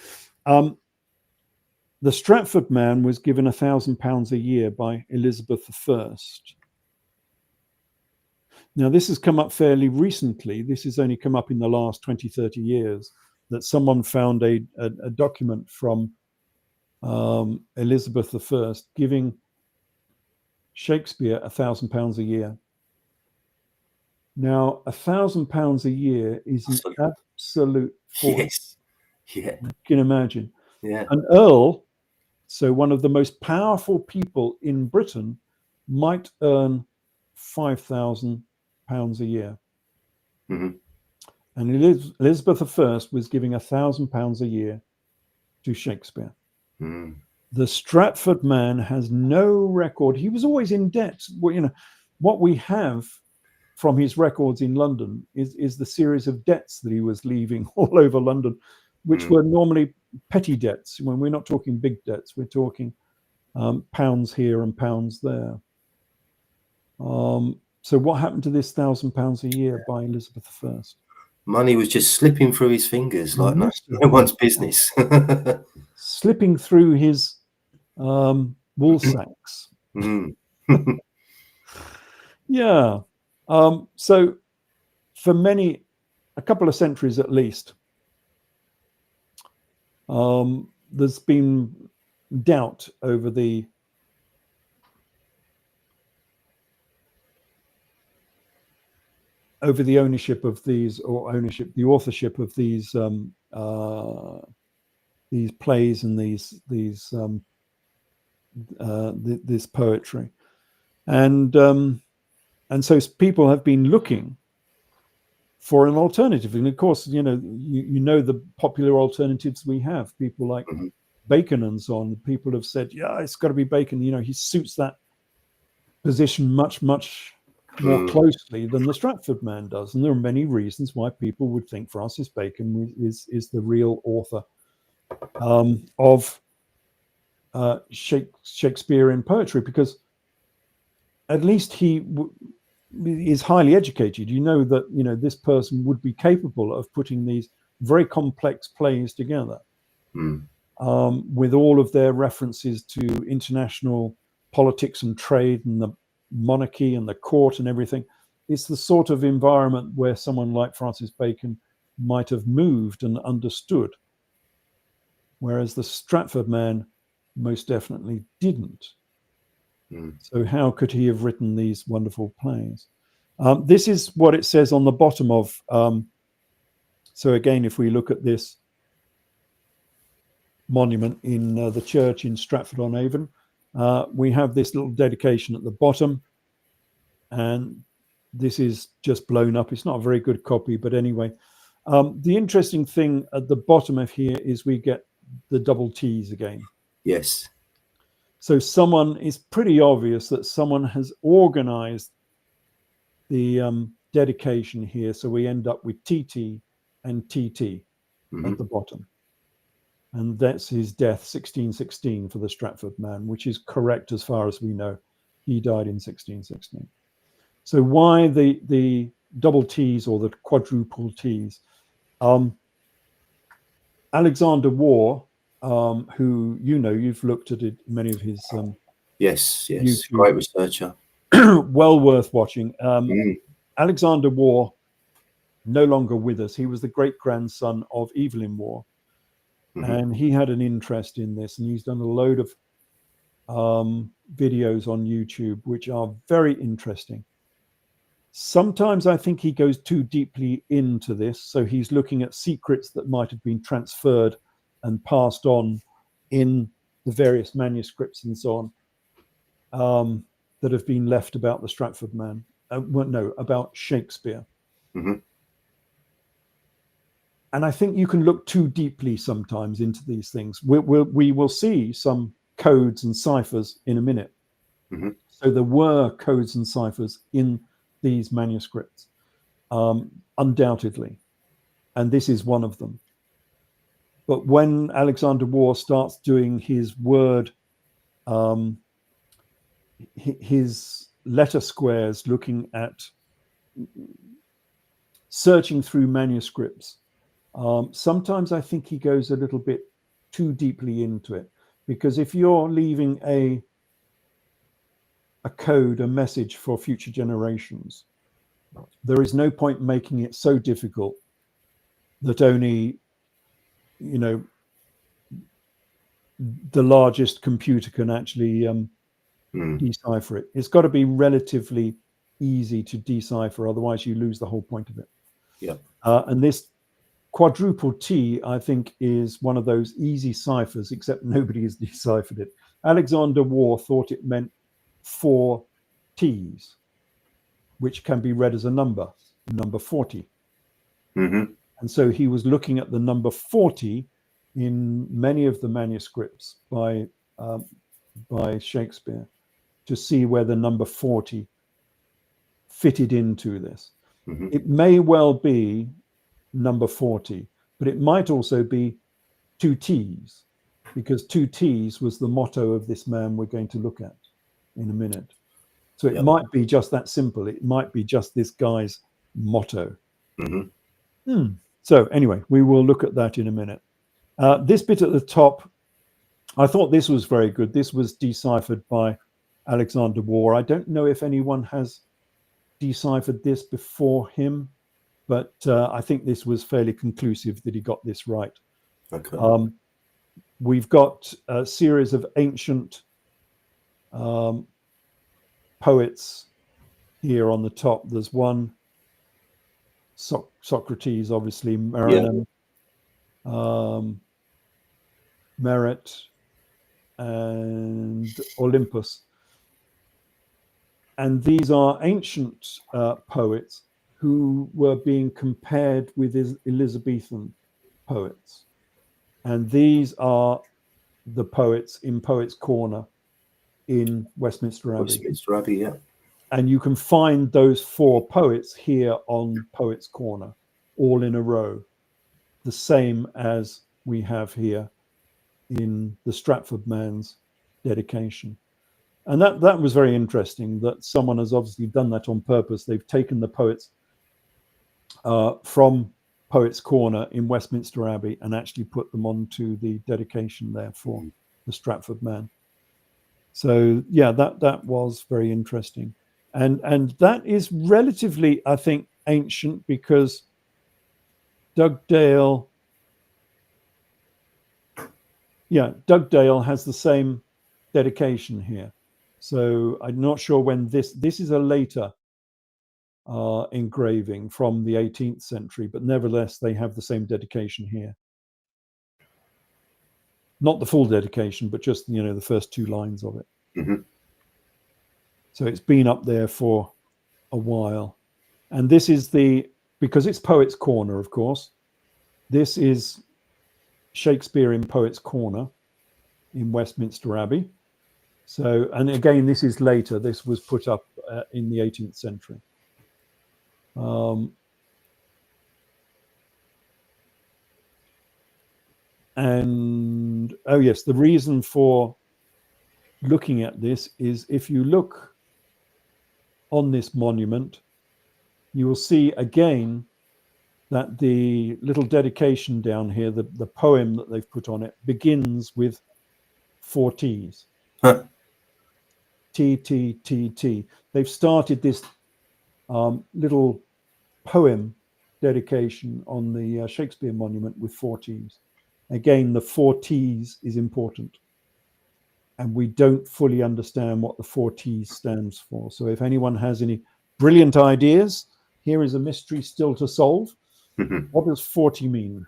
The Stratford man was given £1,000 a year by Elizabeth I. Now, this has come up fairly recently. This has only come up in the last 20, 30 years, that someone found a document from Elizabeth I giving Shakespeare £1,000 a year. Now, £1,000 a year is an absolute fortune. Yes. Yeah. You can imagine. Yeah. An earl, so one of the most powerful people in Britain, might earn £5,000 a year. And Elizabeth I was giving £1,000 a year to Shakespeare. The Stratford man has no record. He was always in debt. Well, what we have from his records in London is the series of debts that he was leaving all over London, which were normally petty debts. When we're not talking big debts, we're talking pounds here and pounds there. So what happened to this £1,000 a year by Elizabeth I? Money was just slipping through his fingers like no one's business. Slipping through his woolsacks. Yeah. So for a couple of centuries at least, there's been doubt over the ownership of these, the authorship of these plays and this poetry, and so people have been looking for an alternative. And of course, you know the popular alternatives we have. People like Bacon and so on. People have said, yeah, it's got to be Bacon. He suits that position much more closely than the Stratford man does. And there are many reasons why people would think Francis Bacon is the real author of Shakespearean poetry, because at least he is highly educated. That this person would be capable of putting these very complex plays together, with all of their references to international politics and trade and the monarchy and the court and everything. It's the sort of environment where someone like Francis Bacon might have moved and understood, whereas the Stratford man most definitely didn't. So how could he have written these wonderful plays? This is what it says on the bottom of. So again, if we look at this monument in the church in Stratford-on-Avon, we have this little dedication at the bottom, and this is just blown up. It's not a very good copy, but anyway, The interesting thing at the bottom of here is we get the double T's again. Yes. So it's pretty obvious that someone has organized the dedication here. So we end up with TT and TT at the bottom. And that's his death, 1616 for the Stratford man, which is correct as far as we know. He died in 1616. So why the double T's or the quadruple T's? Alexander Waugh, who you've looked at it, many of his yes, YouTube, great researcher. well worth watching. Alexander Waugh, no longer with us. He was the great grandson of Evelyn Waugh, and he had an interest in this, and he's done a load of videos on YouTube, which are very interesting. Sometimes I think he goes too deeply into this. So he's looking at secrets that might have been transferred and passed on in the various manuscripts and so on that have been left about the Stratford man. About Shakespeare. And I think you can look too deeply sometimes into these things. We will see some codes and ciphers in a minute. So there were codes and ciphers in these manuscripts, undoubtedly, and this is one of them. But when Alexander Waugh starts doing his word, his letter squares, looking at searching through manuscripts, sometimes I think he goes a little bit too deeply into it, because if you're leaving a code, a message for future generations, there is no point making it so difficult that only, the largest computer can actually decipher it. It's got to be relatively easy to decipher, otherwise you lose the whole point of it. Yeah. And this quadruple T, I think, is one of those easy ciphers, except nobody has deciphered it. Alexander Waugh thought it meant 4 T's, which can be read as a number 40. And so he was looking at the number 40 in many of the manuscripts by Shakespeare to see where the number 40 fitted into this. It may well be number 40, but it might also be 2 T's, because 2 T's was the motto of this man we're going to look at in a minute. So it might be just that simple. It might be just this guy's motto. So anyway, we will look at that in a minute. This bit at the top, I thought this was very good. This was deciphered by Alexander Waugh. I don't know if anyone has deciphered this before him, but I think this was fairly conclusive that he got this right. Okay. We've got a series of ancient poets here on the top. There's one, Socrates, obviously, Mariner, Merit, and Olympus. And these are ancient poets who were being compared with Elizabethan poets. And these are the poets in Poets' Corner in Westminster Abbey. Westminster Abbey, yeah. And you can find those 4 poets here on Poets' Corner, all in a row, the same as we have here in the Stratford man's dedication. And that was very interesting, that someone has obviously done that on purpose. They've taken the poets from Poets' Corner in Westminster Abbey and actually put them onto the dedication there for the Stratford man. So yeah, that was very interesting. And that is relatively, I think, ancient, because Dugdale has the same dedication here. So I'm not sure when this is a later engraving from the 18th century, but nevertheless, they have the same dedication here. Not the full dedication, but just, the first 2 lines of it. So it's been up there for a while. And this is the because it's Poets' Corner, of course. This is Shakespeare in Poets' Corner in Westminster Abbey. So, and again, this is later. This was put up in the 18th century. And, oh yes, the reason for looking at this is if you look on this monument, you will see again that the little dedication down here, the poem that they've put on it, begins with 4 T's. Huh. T, T, T, T. They've started this little poem dedication on the Shakespeare monument with 4 T's. Again, the 4 T's is important. And we don't fully understand what the 4 T's stands for. So if anyone has any brilliant ideas, here is a mystery still to solve. What does 40 mean?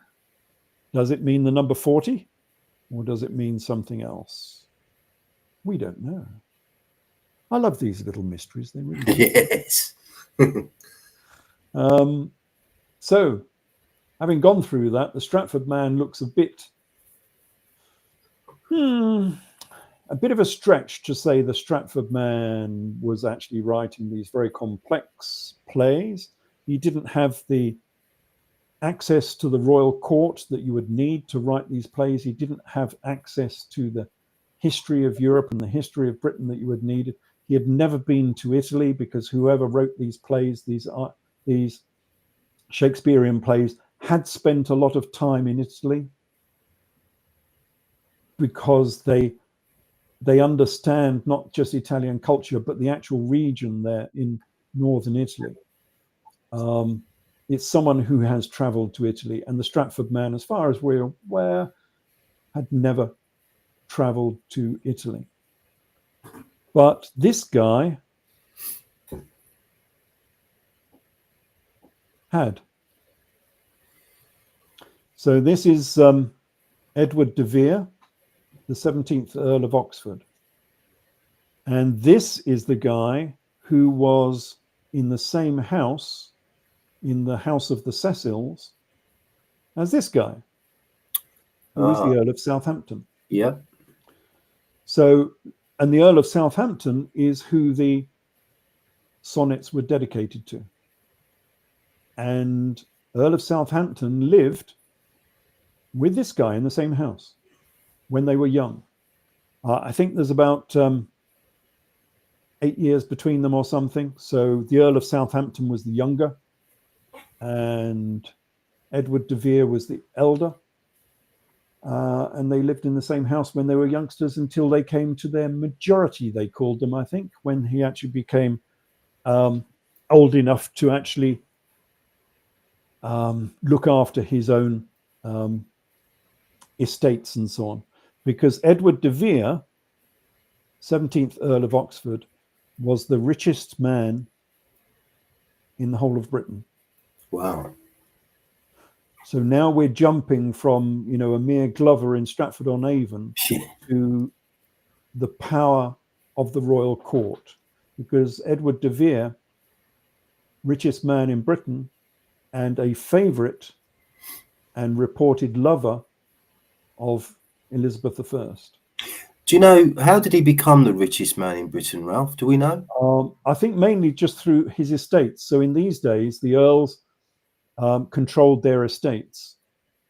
Does it mean the number 40? Or does it mean something else? We don't know. I love these little mysteries. They really do. Yes. So, having gone through that, the Stratford man looks a bit of a stretch to say the Stratford man was actually writing these very complex plays. He didn't have the access to the royal court that you would need to write these plays. He didn't have access to the history of Europe and the history of Britain that you would need. He had never been to Italy, because whoever wrote these plays, these Shakespearean plays, had spent a lot of time in Italy, because they understand not just Italian culture, but the actual region there in northern Italy. It's someone who has traveled to Italy, and the Stratford man, as far as we're aware, had never traveled to Italy. But this guy had. So this is Edward de Vere, the 17th Earl of Oxford. And this is the guy who was in the same house, in the house of the Cecils, as this guy, who was the Earl of Southampton. Yeah. So, and the Earl of Southampton is who the sonnets were dedicated to. And Earl of Southampton lived with this guy in the same house when they were young. I think there's about 8 years between them or something. So the Earl of Southampton was the younger, and Edward de Vere was the elder. And they lived in the same house when they were youngsters until they came to their majority, they called them, I think, when he actually became old enough to actually look after his own estates and so on. Because Edward de Vere, 17th Earl of Oxford, was the richest man in the whole of Britain. Wow. So now we're jumping from, a mere Glover in Stratford-on-Avon to the power of the royal court, because Edward de Vere, richest man in Britain and a favourite and reported lover of Elizabeth I. Do you know, how did he become the richest man in Britain, Ralph? Do we know? I think mainly just through his estates. So in these days, the earls controlled their estates,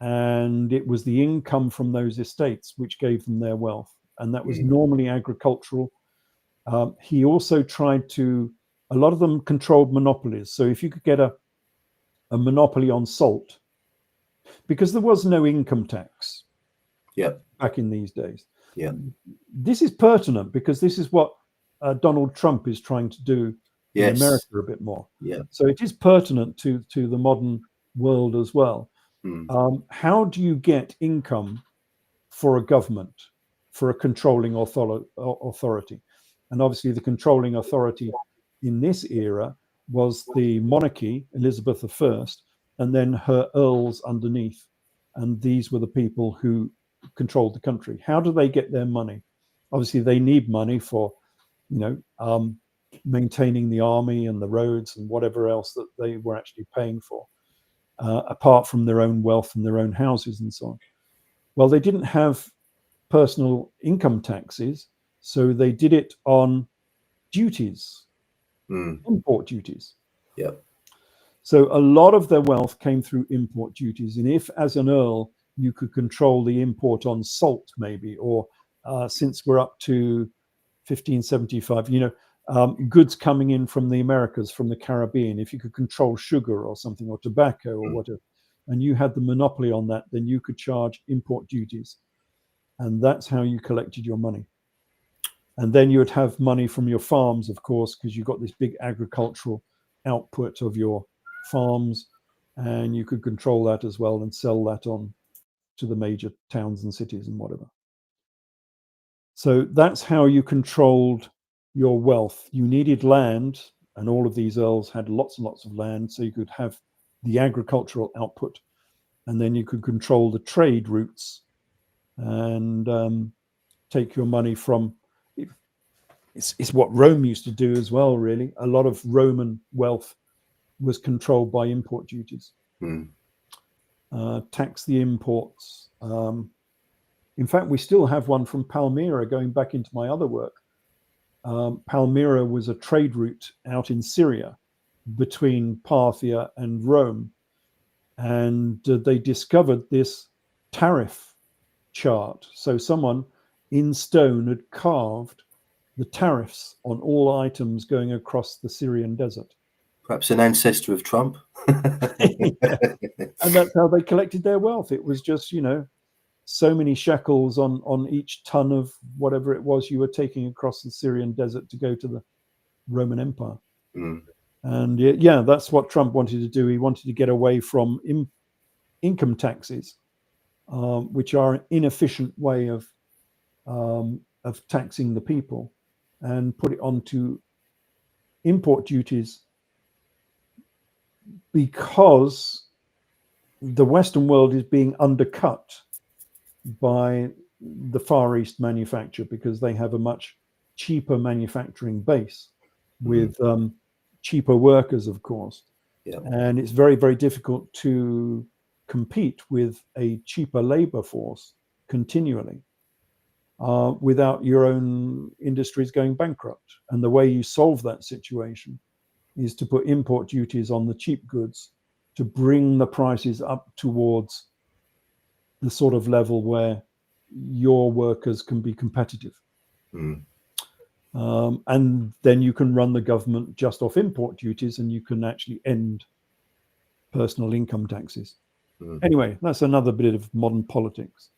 and it was the income from those estates which gave them their wealth, and that was normally agricultural. He also tried to, a lot of them controlled monopolies. So if you could get a monopoly on salt, because there was no income tax back in these days. Yeah. This is pertinent because this is what Donald Trump is trying to do in America a bit more. Yeah. So it is pertinent to the modern world as well. How do you get income for a government, for a controlling authority? And obviously the controlling authority in this era was the monarchy, Elizabeth I, and then her earls underneath. And these were the people who controlled the country. How do they get their money? Obviously they need money for, maintaining the army and the roads and whatever else that they were actually paying for. apart from their own wealth and their own houses and so on. Well, they didn't have personal income taxes, so they did it on duties, import duties. Yep. So a lot of their wealth came through import duties. And if, as an earl, you could control the import on salt, maybe, or since we're up to 1575, goods coming in from the Americas, from the Caribbean, if you could control sugar or something, or tobacco or whatever, and you had the monopoly on that, then you could charge import duties. And that's how you collected your money. And then you would have money from your farms, of course, because you've got this big agricultural output of your farms, and you could control that as well and sell that on to the major towns and cities and whatever. So that's how you controlled your wealth. You needed land, and all of these earls had lots and lots of land, so you could have the agricultural output, and then you could control the trade routes and take your money from. It's what Rome used to do as well, really. A lot of Roman wealth was controlled by import duties. Tax the imports. In fact, we still have one from Palmyra, going back into my other work. Palmyra was a trade route out in Syria between Parthia and Rome. And they discovered this tariff chart. So someone in stone had carved the tariffs on all items going across the Syrian desert. Perhaps an ancestor of Trump. Yeah. And that's how they collected their wealth. It was just, so many shekels on each ton of whatever it was you were taking across the Syrian desert to go to the Roman Empire. And yeah, that's what Trump wanted to do. He wanted to get away from income taxes, which are an inefficient way of taxing the people, and put it onto import duties, because the Western world is being undercut by the Far East manufacture, because they have a much cheaper manufacturing base with cheaper workers, of course. Yeah. And it's very, very difficult to compete with a cheaper labor force continually without your own industries going bankrupt. And the way you solve that situation is to put import duties on the cheap goods to bring the prices up towards the sort of level where your workers can be competitive. And then you can run the government just off import duties, and you can actually end personal income taxes. Anyway, that's another bit of modern politics.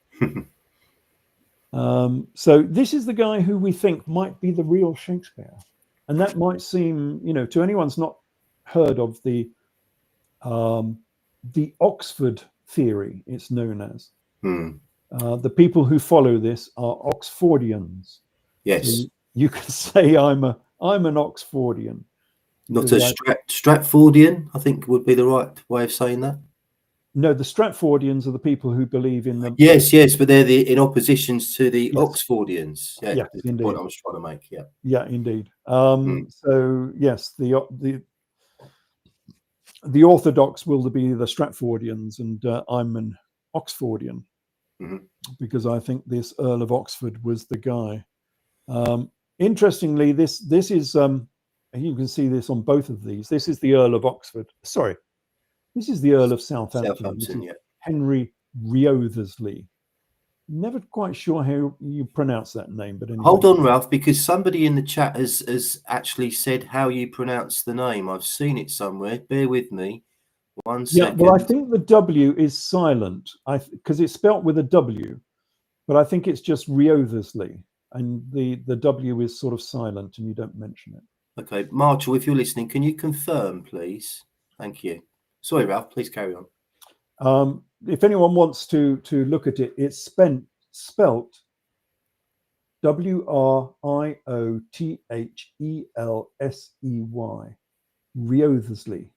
So this is the guy who we think might be the real Shakespeare. And that might seem, to anyone who's not heard of the Oxford theory, it's known as. The people who follow this are Oxfordians. Yes. So you could say I'm an Oxfordian. Not a Stratfordian, I think would be the right way of saying that. No, the Stratfordians are the people who believe in the. Yes, but they're in oppositions to the Oxfordians. Yeah, yes, that's the point I was trying to make. Yeah. Yeah, indeed. So yes, the Orthodox will be the Stratfordians, and I'm an Oxfordian because I think this Earl of Oxford was the guy. Interestingly, this is you can see this on both of these. This is the Earl of Oxford. Sorry, this is the Earl of Southampton. This is Henry Wriothesley. Never quite sure how you pronounce that name, but anyway. Hold on, Ralph, because somebody in the chat has actually said how you pronounce the name. I've seen it somewhere. Bear with me 1 second. Well, I think the W is silent, because it's spelt with a W, but I think it's just Wriothesley, and the W is sort of silent, and you don't mention it. Okay, Marshall, if you're listening, can you confirm, please? Thank you. Sorry, Ralph, please carry on. If anyone wants to look at it, it's spelt Wriothesley, Wriothesley.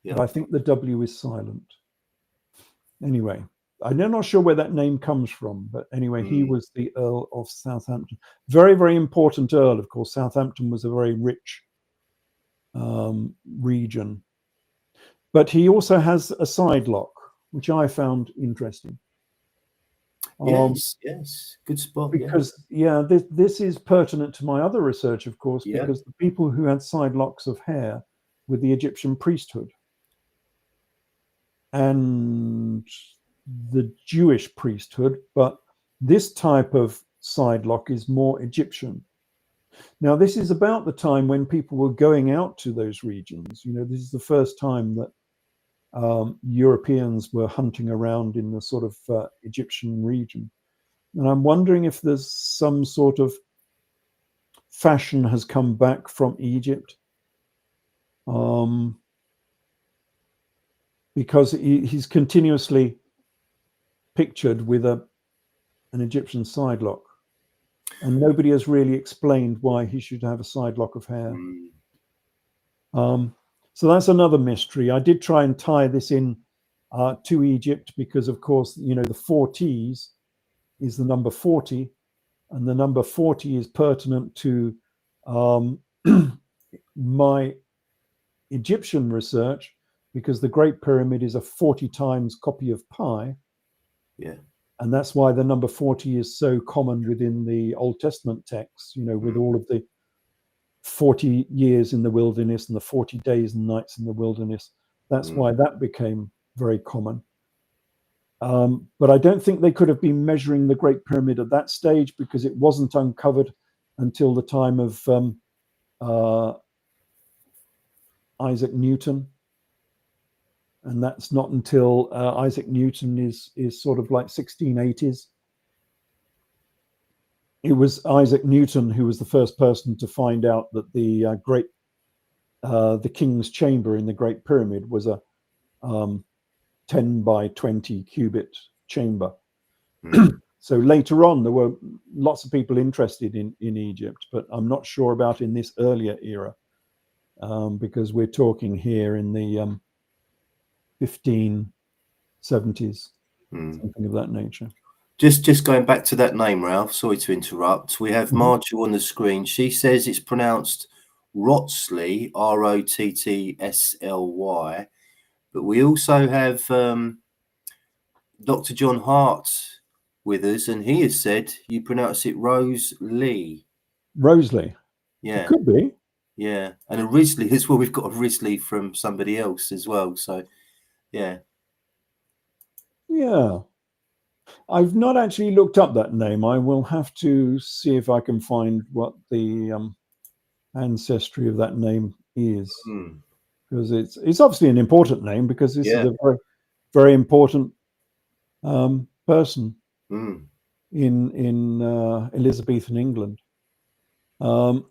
Yeah. But I think the W is silent. Anyway, I'm not sure where that name comes from, but anyway, he was the Earl of Southampton. Very, very important Earl, of course. Southampton was a very rich region. But he also has a side lock, which I found interesting. Yes, good spot. Because this is pertinent to my other research, of course, because the people who had side locks of hair were the Egyptian priesthood and the Jewish priesthood, but this type of side lock is more Egyptian. Now, this is about the time when people were going out to those regions. You know, this is the first time that Europeans were hunting around in the sort of Egyptian region. And I'm wondering if there's some sort of fashion has come back from Egypt, because he's continuously pictured with an Egyptian side lock, and nobody has really explained why he should have a side lock of hair. So that's another mystery. I did try and tie this in to Egypt because, of course, you know, the 4 T's is the number 40, and the number 40 is pertinent to my Egyptian research, because the Great Pyramid is a 40 times copy of pi. And that's why the number 40 is so common within the Old Testament texts, you know, with all of the 40 years in the wilderness and the 40 days and nights in the wilderness. That's why that became very common. But I don't think they could have been measuring the Great Pyramid at that stage, because it wasn't uncovered until the time of Isaac Newton. And that's not until Isaac Newton is sort of like 1680s. It was Isaac Newton who was the first person to find out that the King's Chamber in the Great Pyramid was a 10 by 20 cubit chamber. So later on, there were lots of people interested in Egypt, but I'm not sure about in this earlier era, because we're talking here in the 1570s, something of that nature. Just going back to that name, Ralph, sorry to interrupt. We have Marshall on the screen. She says it's pronounced Wrottesley, Rottsly, but we also have Dr. John Hart with us, and he has said you pronounce it Rose-Lee. Roseley. Yeah. It could be. Yeah. And a Risley as well. We've got a Risley from somebody else as well. So, yeah. Yeah. I've not actually looked up that name. I will have to see if I can find what the ancestry of that name is, because it's obviously an important name, because this is a very, very important person in Elizabethan England. The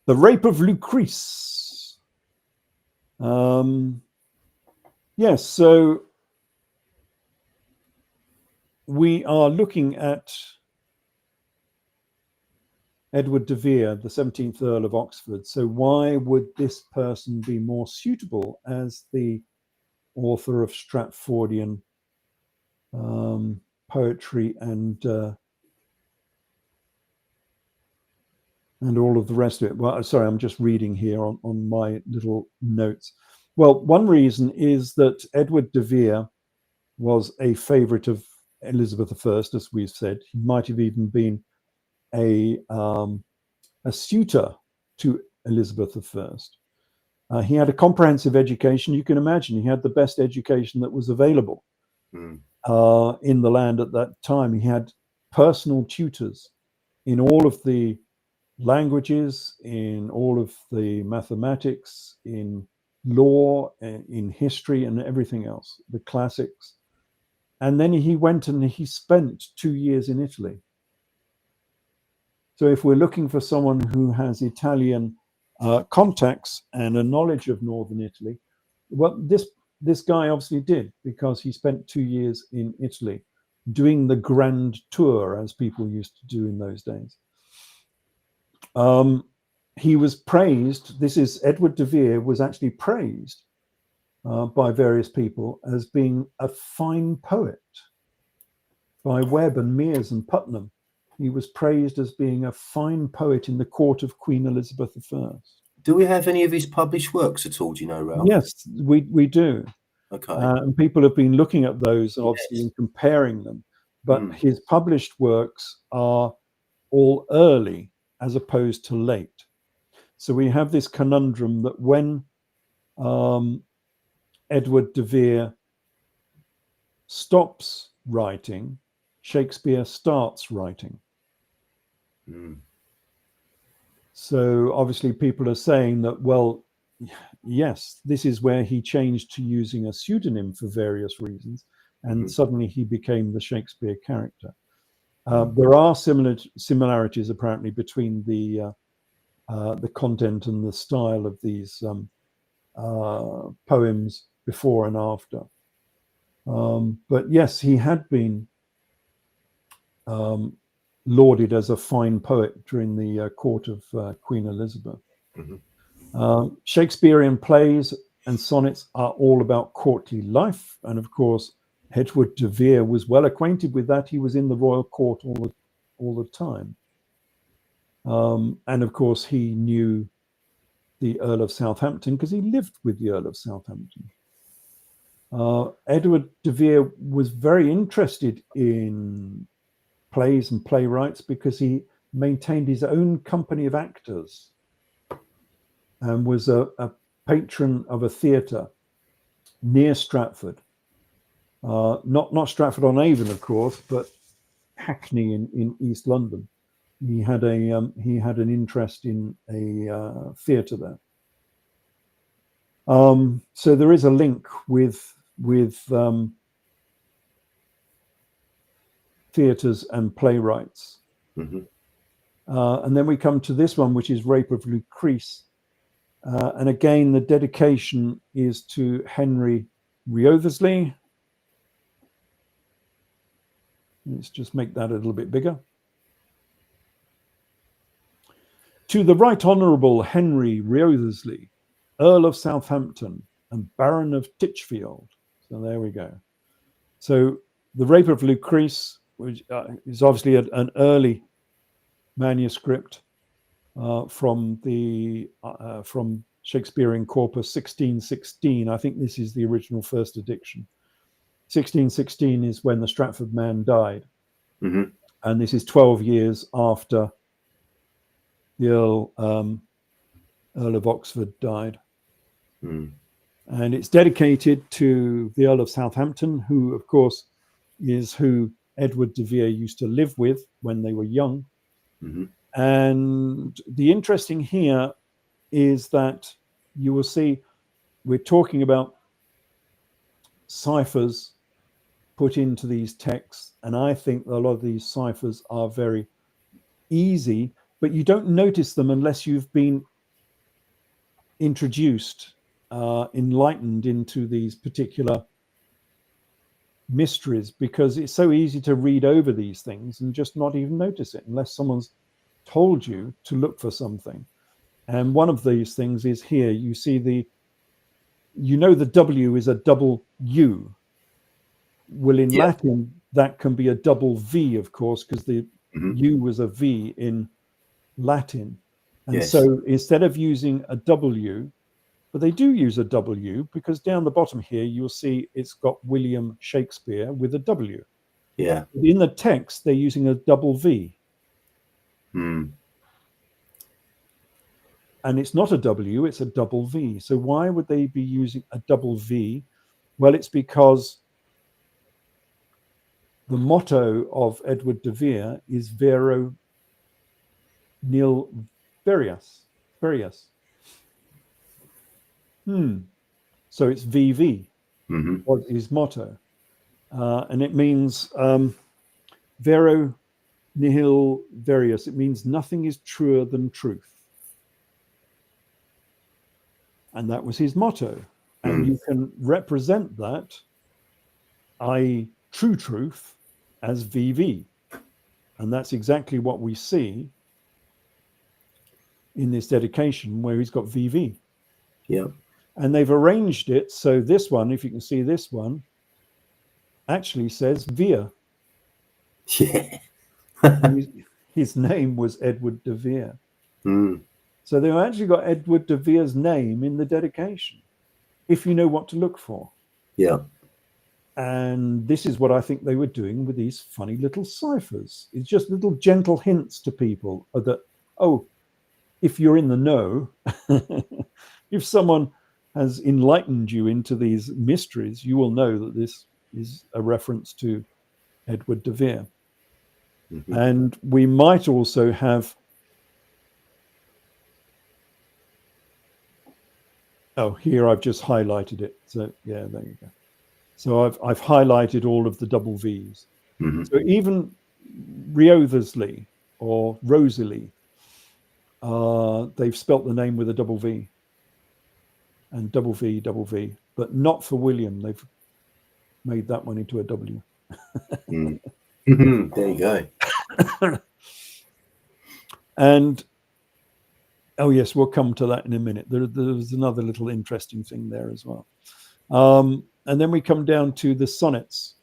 Rape of Lucrece. Yes, so we are looking at Edward de Vere, the 17th Earl of Oxford. So why would this person be more suitable as the author of Stratfordian poetry and all of the rest of it? Well, sorry, I'm just reading here on my little notes. Well, one reason is that Edward de Vere was a favorite of Elizabeth I, as we've said. He might have even been a suitor to Elizabeth I. He had a comprehensive education. You can imagine he had the best education that was available in the land at that time. He had personal tutors in all of the languages, in all of the mathematics, in law, in history, and everything else, the classics. And then he went and he spent 2 years in Italy. So if we're looking for someone who has Italian contacts and a knowledge of northern Italy, well, this guy obviously did, because he spent 2 years in Italy doing the grand tour, as people used to do in those days. He was praised. This is Edward de Vere was actually praised by various people as being a fine poet. By Webb and Mears and Putnam, he was praised as being a fine poet in the court of Queen Elizabeth I. Do we have any of his published works at all? Do you know, Ralph? Yes, we do. Okay. And people have been looking at those, obviously, Yes. and comparing them. But Mm. his published works are all early as opposed to late. So we have this conundrum that when Edward de Vere stops writing, Shakespeare starts writing. Mm. So obviously people are saying that, well, yes, this is where he changed to using a pseudonym for various reasons, and suddenly he became the Shakespeare character. There are similarities apparently between the content and the style of these poems before and after. But yes, he had been lauded as a fine poet during the court of Queen Elizabeth. Shakespearean plays and sonnets are all about courtly life, and of course Edward de Vere was well acquainted with that. He was in the royal court all the time, and of course he knew the Earl of Southampton because he lived with the Earl of Southampton. Edward de Vere was very interested in plays and playwrights because he maintained his own company of actors and was a patron of a theatre near Stratford. Not Stratford on Avon, of course, but Hackney in East London. He had an interest in a theatre there. So there is a link with theatres and playwrights. And then we come to this one, which is Rape of Lucrece. And again, the dedication is to Henry Wriothesley. Let's just make that a little bit bigger. To the Right Honourable Henry Wriothesley, Earl of Southampton and Baron of Titchfield. So there we go. So the Rape of Lucrece, which is obviously an early manuscript from Shakespearean Corpus 1616. I think this is the original first edition. 1616 is when the Stratford man died, and this is 12 years after the Earl of Oxford died. And it's dedicated to the Earl of Southampton, who, of course, is who Edward de Vere used to live with when they were young. And the interesting here is that you will see we're talking about ciphers put into these texts, and I think a lot of these ciphers are very easy, but you don't notice them unless you've been introduced, enlightened into these particular mysteries, because it's so easy to read over these things and just not even notice it unless someone's told you to look for something. And one of these things is here. You see the W is a double U. Well, in Latin, that can be a double V, of course, because the U was a V in Latin. And so instead of using a W, but they do use a W, because down the bottom here, you'll see it's got William Shakespeare with a W. Yeah. In the text, they're using a double V. And it's not a W, it's a double V. So why would they be using a double V? Well, it's because the motto of Edward de Vere is Vero nil verius. So it's VV, what his motto. And it means Vero nihil verius. It means nothing is truer than truth. And that was his motto. And you can represent that, i.e. true truth, as VV. And that's exactly what we see in this dedication where he's got VV. Yeah. And they've arranged it so this one, if you can see this one, actually says Vere. Yeah. His name was Edward de Vere. So they've actually got Edward de Vere's name in the dedication, if you know what to look for. Yeah. And this is what I think they were doing with these funny little ciphers. It's just little gentle hints to people that, oh, if you're in the know, if someone has enlightened you into these mysteries, you will know that this is a reference to Edward de Vere. Mm-hmm. And we might also have, oh, here I've just highlighted it. So yeah, there you go. So I've highlighted all of the double V's. Mm-hmm. So even Wriothesley or Rosalie, they've spelt the name with a double V. And double V, but not for William. They've made that one into a W. Mm-hmm. There you go. And oh yes, we'll come to that in a minute. There's another little interesting thing there as well. And then we come down to the sonnets.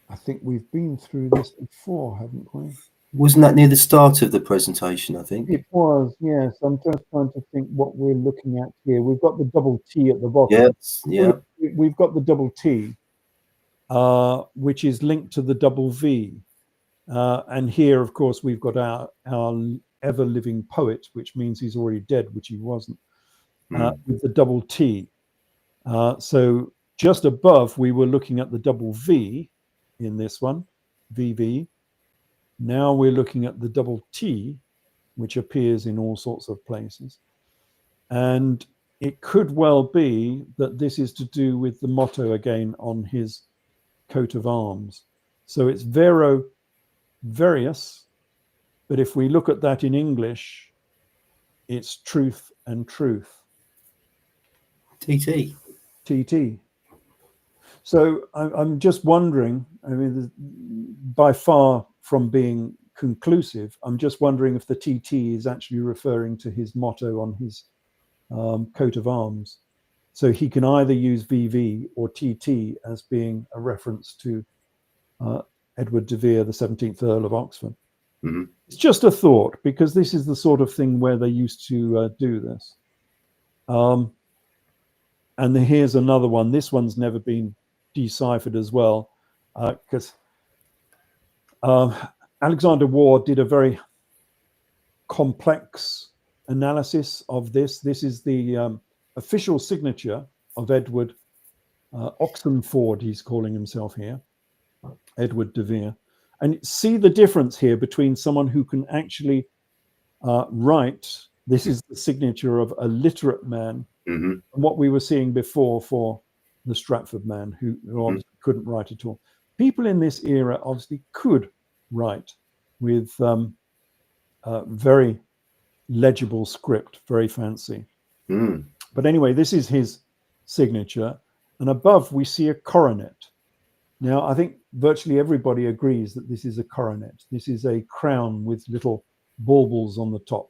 I think we've been through this before, haven't we? Wasn't that near the start of the presentation, I think? It was, yes. I'm just trying to think what we're looking at here. We've got the double T at the bottom. Yes, yeah. We've got the double T, which is linked to the double V. And here, of course, we've got our ever-living poet, which means he's already dead, which he wasn't, with the double T. So just above, we were looking at the double V in this one, VV. Now we're looking at the double T, which appears in all sorts of places. And it could well be that this is to do with the motto again on his coat of arms. So it's Vero Verius, but if we look at that in English, it's truth and truth. TT. TT. So I'm just wondering, I mean, by far from being conclusive, I'm just wondering if the TT is actually referring to his motto on his coat of arms. So he can either use VV or TT as being a reference to Edward de Vere, the 17th Earl of Oxford. Mm-hmm. It's just a thought, because this is the sort of thing where they used to do this. And here's another one. This one's never been deciphered as well, because Alexander Waugh did a very complex analysis of this. This is the official signature of Edward Oxenford, he's calling himself here, Edward de Vere. And see the difference here between someone who can actually write. This is the signature of a literate man, and what we were seeing before for the Stratford man, who obviously couldn't write at all. People in this era obviously could write with very legible script, very fancy. But anyway, this is his signature. And above, we see a coronet. Now, I think virtually everybody agrees that this is a coronet. This is a crown with little baubles on the top.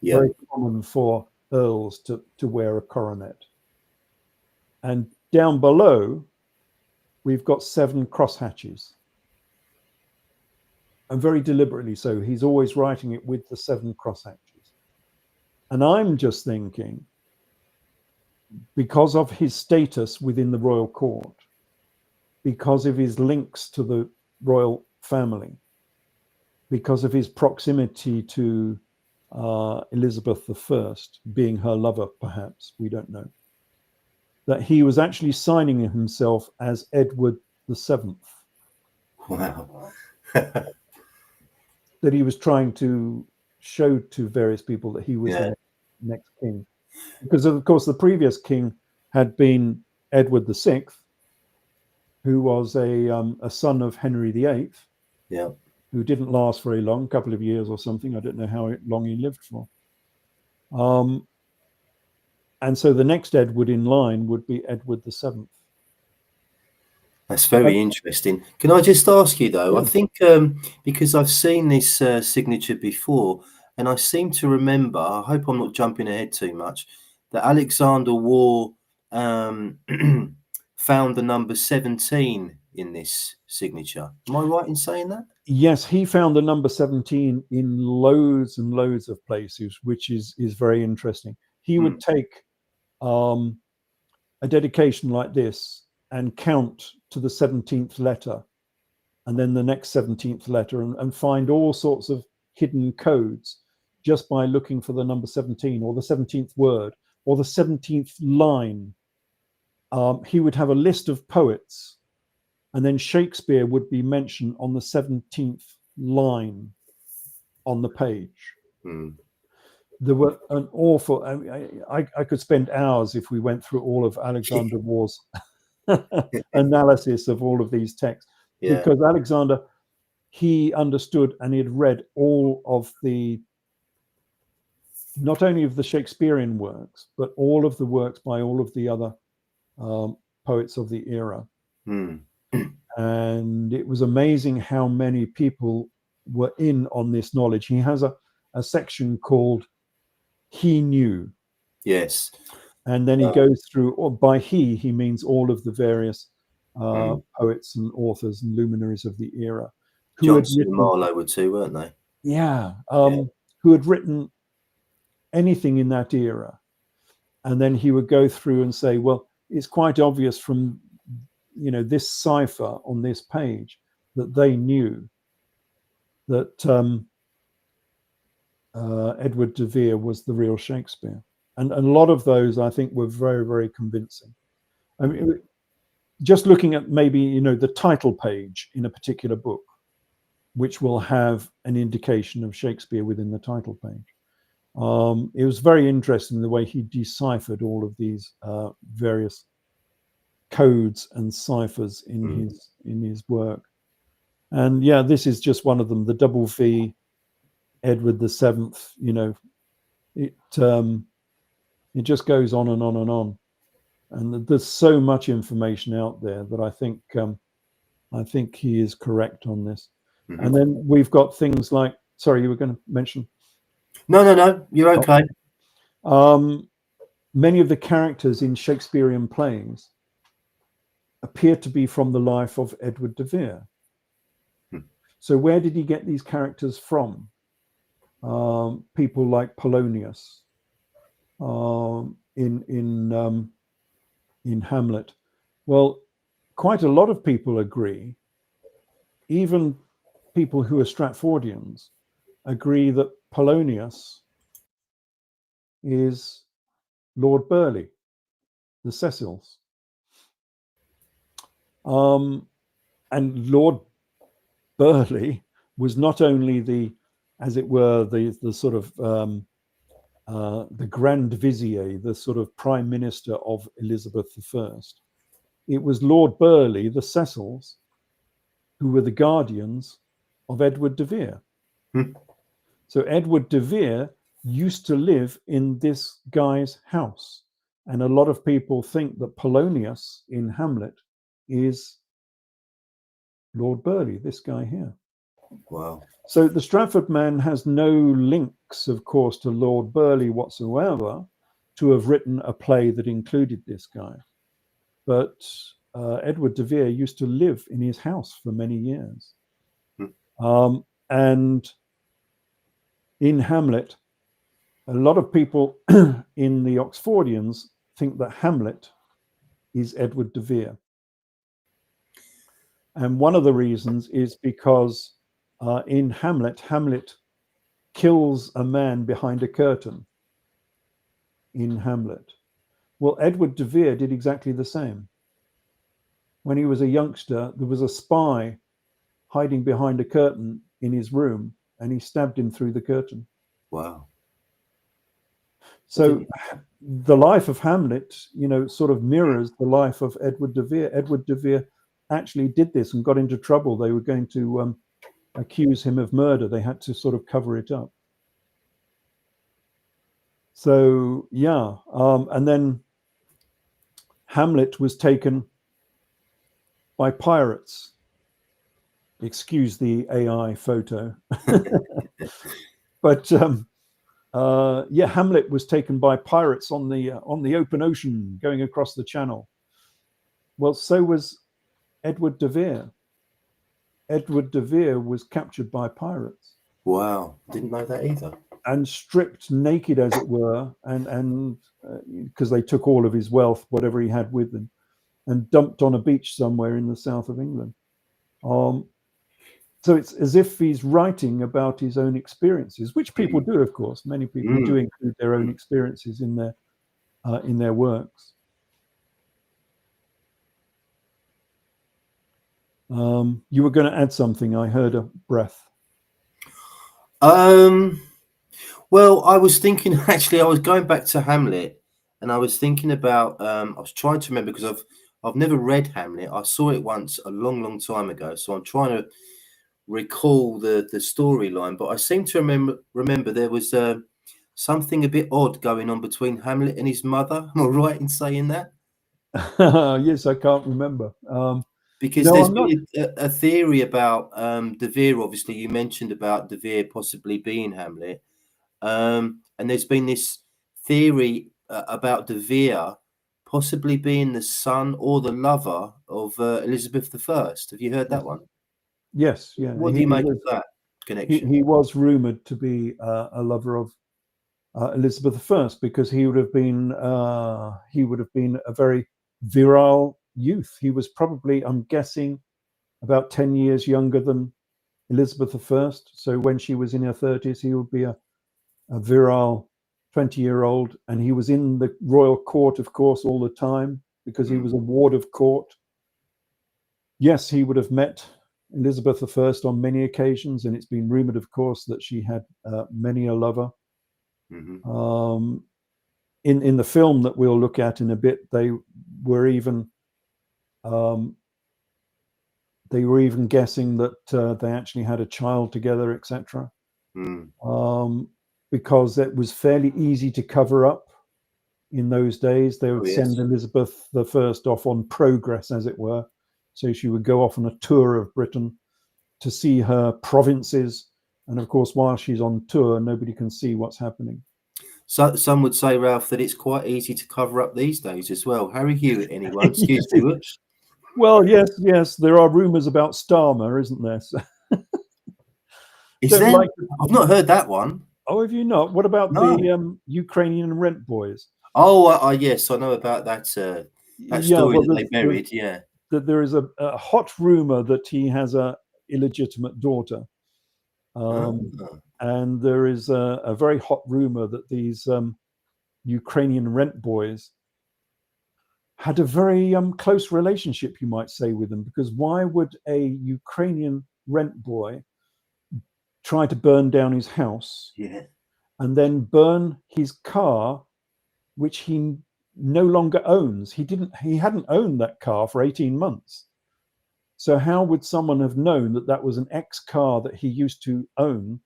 Yeah. Very common for earls to wear a coronet. And down below, we've got 7 crosshatches. And very deliberately so. He's always writing it with the 7 crosshatches. And I'm just thinking, because of his status within the royal court, because of his links to the royal family, because of his proximity to Elizabeth I, being her lover, perhaps, we don't know, that he was actually signing himself as Edward VII. Wow. That he was trying to show to various people that he was the next king. Because, of course, the previous king had been Edward VI, who was a son of Henry VIII, who didn't last very long, a couple of years or something. I don't know how long he lived for. And so the next Edward in line would be Edward VII. That's very interesting. Can I just ask you, though, I think because I've seen this signature before, and I seem to remember, I hope I'm not jumping ahead too much, that Alexander Waugh found the number 17 in this signature. Am I right in saying that? Yes, he found the number 17 in loads and loads of places, which is very interesting. He would take a dedication like this and count to the 17th letter, and then the next 17th letter, and find all sorts of hidden codes just by looking for the number 17 or the 17th word or the 17th line. He would have a list of poets, and then Shakespeare would be mentioned on the 17th line on the page. There were an awful, I could spend hours if we went through all of Alexander Moore's analysis of all of these texts, because Alexander, he understood and he had read all of the, not only of the Shakespearean works, but all of the works by all of the other poets of the era. And it was amazing how many people were in on this knowledge. He has a section called He Knew. Yes. And then he goes through, or by he means all of the various poets and authors and luminaries of the era. Johnson and Marlowe were too, weren't they? Yeah. Who had written anything in that era. And then he would go through and say, well, it's quite obvious from, this cipher on this page that they knew that Edward de Vere was the real Shakespeare. And a lot of those, I think, were very, very convincing. I mean, just looking at maybe, the title page in a particular book, which will have an indication of Shakespeare within the title page. It was very interesting the way he deciphered all of these various codes and ciphers in his work. And yeah, this is just one of them, the double V, Edward the Seventh. It just goes on and on and on, and there's so much information out there that I think he is correct on this. And then we've got things like, sorry, you were going to mention? No, you're okay. Many of the characters in Shakespearean plays appear to be from the life of Edward de Vere. So where did he get these characters from? People like Polonius in Hamlet. Well, quite a lot of people agree, even people who are Stratfordians agree that Polonius is Lord Burleigh, the Cecils. And Lord Burleigh was not only the sort of the Grand Vizier, the sort of Prime Minister of Elizabeth I. It was Lord Burleigh, the Cecils, who were the guardians of Edward de Vere. So Edward de Vere used to live in this guy's house. And a lot of people think that Polonius in Hamlet is Lord Burleigh, this guy here. Wow. So the Stratford man has no links, of course, to Lord Burleigh whatsoever to have written a play that included this guy. But Edward de Vere used to live in his house for many years. And in Hamlet, a lot of people in the Oxfordians think that Hamlet is Edward de Vere. And one of the reasons is because in Hamlet kills a man behind a curtain in Hamlet. Well, Edward de Vere did exactly the same. When he was a youngster, there was a spy hiding behind a curtain in his room, and he stabbed him through the curtain. Wow. So the life of Hamlet, sort of mirrors the life of Edward de Vere. Edward de Vere actually did this and got into trouble. They were going to accuse him of murder. They had to sort of cover it up. So yeah, and then Hamlet was taken by pirates. Excuse the AI photo. But Yeah, Hamlet was taken by pirates on the open ocean going across the channel. Well, so was Edward de Vere. Edward de Vere was captured by pirates. Wow, didn't know that either. And stripped naked, as it were, and because they took all of his wealth, whatever he had with them, and dumped on a beach somewhere in the south of England. So it's as if he's writing about his own experiences, which people do, of course. Many people do include their own experiences in their works. You were going to add something. I heard a breath. Well, I was thinking, actually, I was going back to Hamlet, and I was thinking about, I was trying to remember, because I've never read Hamlet. I saw it once a long time ago, so I'm trying to recall the storyline, but I seem to remember there was something a bit odd going on between Hamlet and his mother. Am I right in saying that? Yes, I can't remember. Because there's been a theory about De Vere. Obviously, you mentioned about De Vere possibly being Hamlet, and there's been this theory about De Vere possibly being the son or the lover of Elizabeth I. Have you heard that one? Yes, yeah. What do you make of that connection? He was rumoured to be a lover of Elizabeth I, because he would have been a very virile youth. He was probably, I'm guessing, about 10 years younger than Elizabeth I. So when she was in her 30s, he would be a virile 20-year-old, and he was in the royal court, of course, all the time, because he was a ward of court. Yes, he would have met Elizabeth I on many occasions, and it's been rumoured, of course, that she had many a lover. In the film that we'll look at in a bit, they were even guessing that they actually had a child together, etc. Because it was fairly easy to cover up in those days. They would send Elizabeth I off on progress, as it were. So she would go off on a tour of Britain to see her provinces. And of course, while she's on tour, nobody can see what's happening. So some would say, Ralph, that it's quite easy to cover up these days as well. Harry Hewitt, anyone? Excuse me. Whoops. Well, yes, there are rumours about Starmer, isn't there? So is there? I've not heard that one. Oh, have you not? What about the Ukrainian rent boys? Oh, yes, I know about that. That story that they buried. That there is a hot rumor that he has a illegitimate daughter, and there is a very hot rumor that these Ukrainian rent boys had a very close relationship, you might say, with them. Because why would a Ukrainian rent boy try to burn down his house and then burn his car, which he no longer owns? He hadn't owned that car for 18 months. So how would someone have known that that was an ex-car that he used to own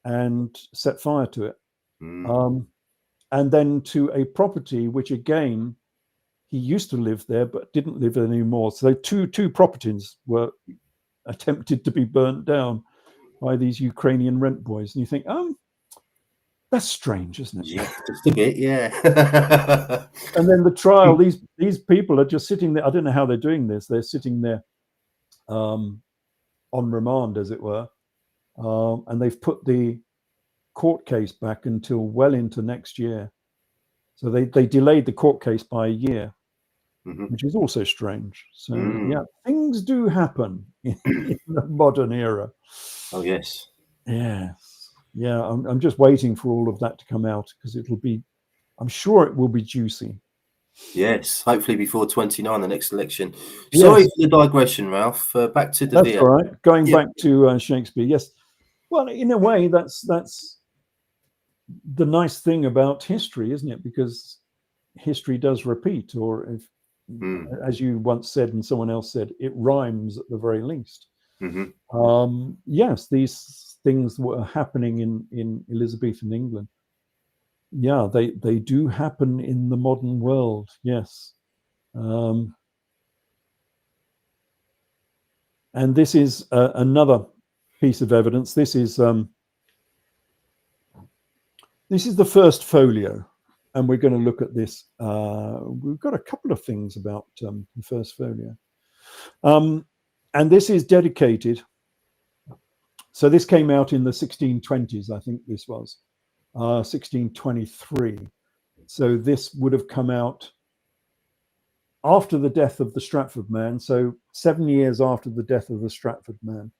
and set fire to it? And then to a property which, again, he used to live there but didn't live there anymore. So two properties were attempted to be burnt down by these Ukrainian rent boys. And you think, that's strange, isn't it? Yeah, just a bit, yeah. And then the trial, these people are just sitting there. I don't know how they're doing this. They're sitting there on remand, as it were. And they've put the court case back until well into next year. So they delayed the court case by a year, which is also strange. So yeah, things do happen in the modern era. Oh yes. Yes. Yeah, I'm just waiting for all of that to come out, because I'm sure it will be juicy. Yes, hopefully before 29, the next election. Sorry for the digression, Ralph. Back to De Vere. That's all right. Going back to Shakespeare. Yes. Well, in a way, that's the nice thing about history, isn't it? Because history does repeat, or if, as you once said and someone else said, it rhymes at the very least. Yes, these things were happening in Elizabethan England. Yeah, they do happen in the modern world. Yes. And this is another piece of evidence. This This is the first folio, and we're going to look at this. We've got a couple of things about the first folio. And this is dedicated. So this came out in the 1620s, I think this was, 1623. So this would have come out after the death of the Stratford man. So 7 years after the death of the Stratford man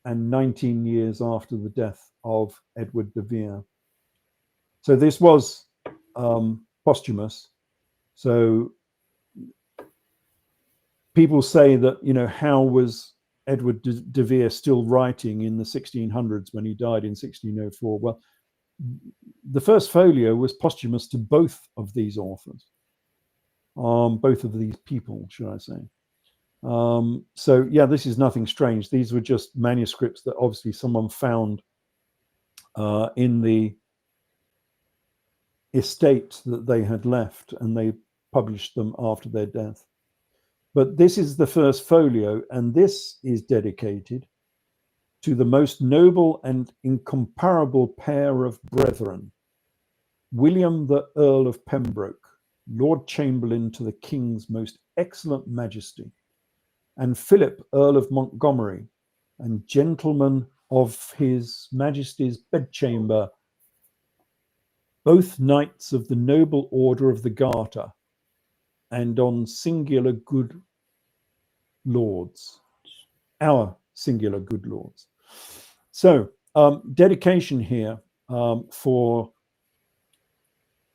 and 19 years after the death of Edward de Vere. So this was posthumous. So people say that, you know, how was Edward de Vere still writing in the 1600s when he died in 1604? Well, the first folio was posthumous to both of these authors, both of these people, should I say. So yeah, this is nothing strange. These were just manuscripts that obviously someone found in the estate that they had left, and they published them after their death. But this is the first folio, and this is dedicated to the most noble and incomparable pair of brethren, William the Earl of Pembroke, Lord Chamberlain to the King's most excellent Majesty, and Philip, Earl of Montgomery, and gentleman of his Majesty's bedchamber, both knights of the noble order of the Garter, and on singular good lords, our singular good lords. So dedication here for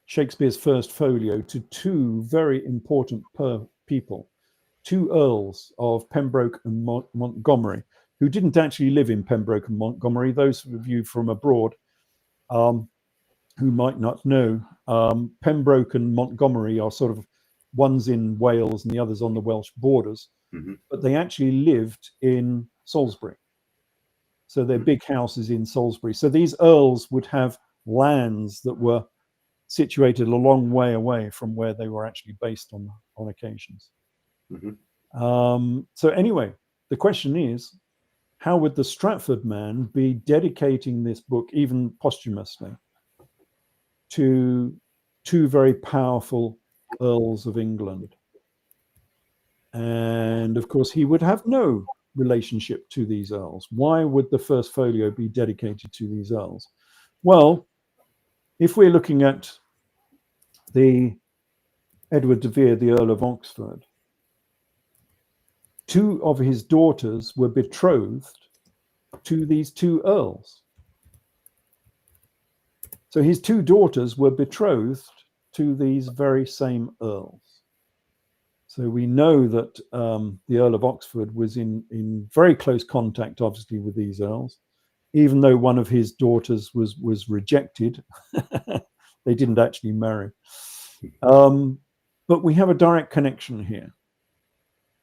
Shakespeare's first folio to two very important people, two earls of Pembroke and Montgomery, who didn't actually live in Pembroke and Montgomery. Those of you from abroad who might not know, Pembroke and Montgomery are sort of one's in Wales and the other's on the Welsh borders, but they actually lived in Salisbury. So they're big houses in Salisbury. So these earls would have lands that were situated a long way away from where they were actually based on occasions. So anyway, the question is, how would the Stratford man be dedicating this book, even posthumously, to two very powerful earls of England? And of course, he would have no relationship to these earls. Why would the first folio be dedicated to these earls? Well, if we're looking at the Edward de Vere, the Earl of Oxford, two of his daughters were betrothed to these two earls. So his two daughters were betrothed to these very same earls. So we know that the Earl of Oxford was in very close contact, obviously, with these earls, even though one of his daughters was rejected. They didn't actually marry. But we have a direct connection here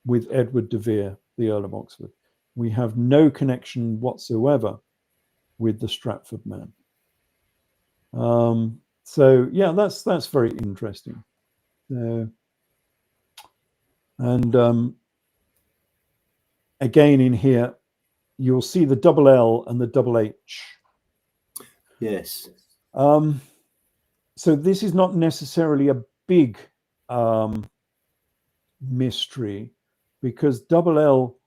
with Edward de Vere, the Earl of Oxford. We have no connection whatsoever with the Stratford man. So yeah, that's very interesting. And again in here, you'll see the double L and the double H. Yes. So this is not necessarily a big mystery, because double L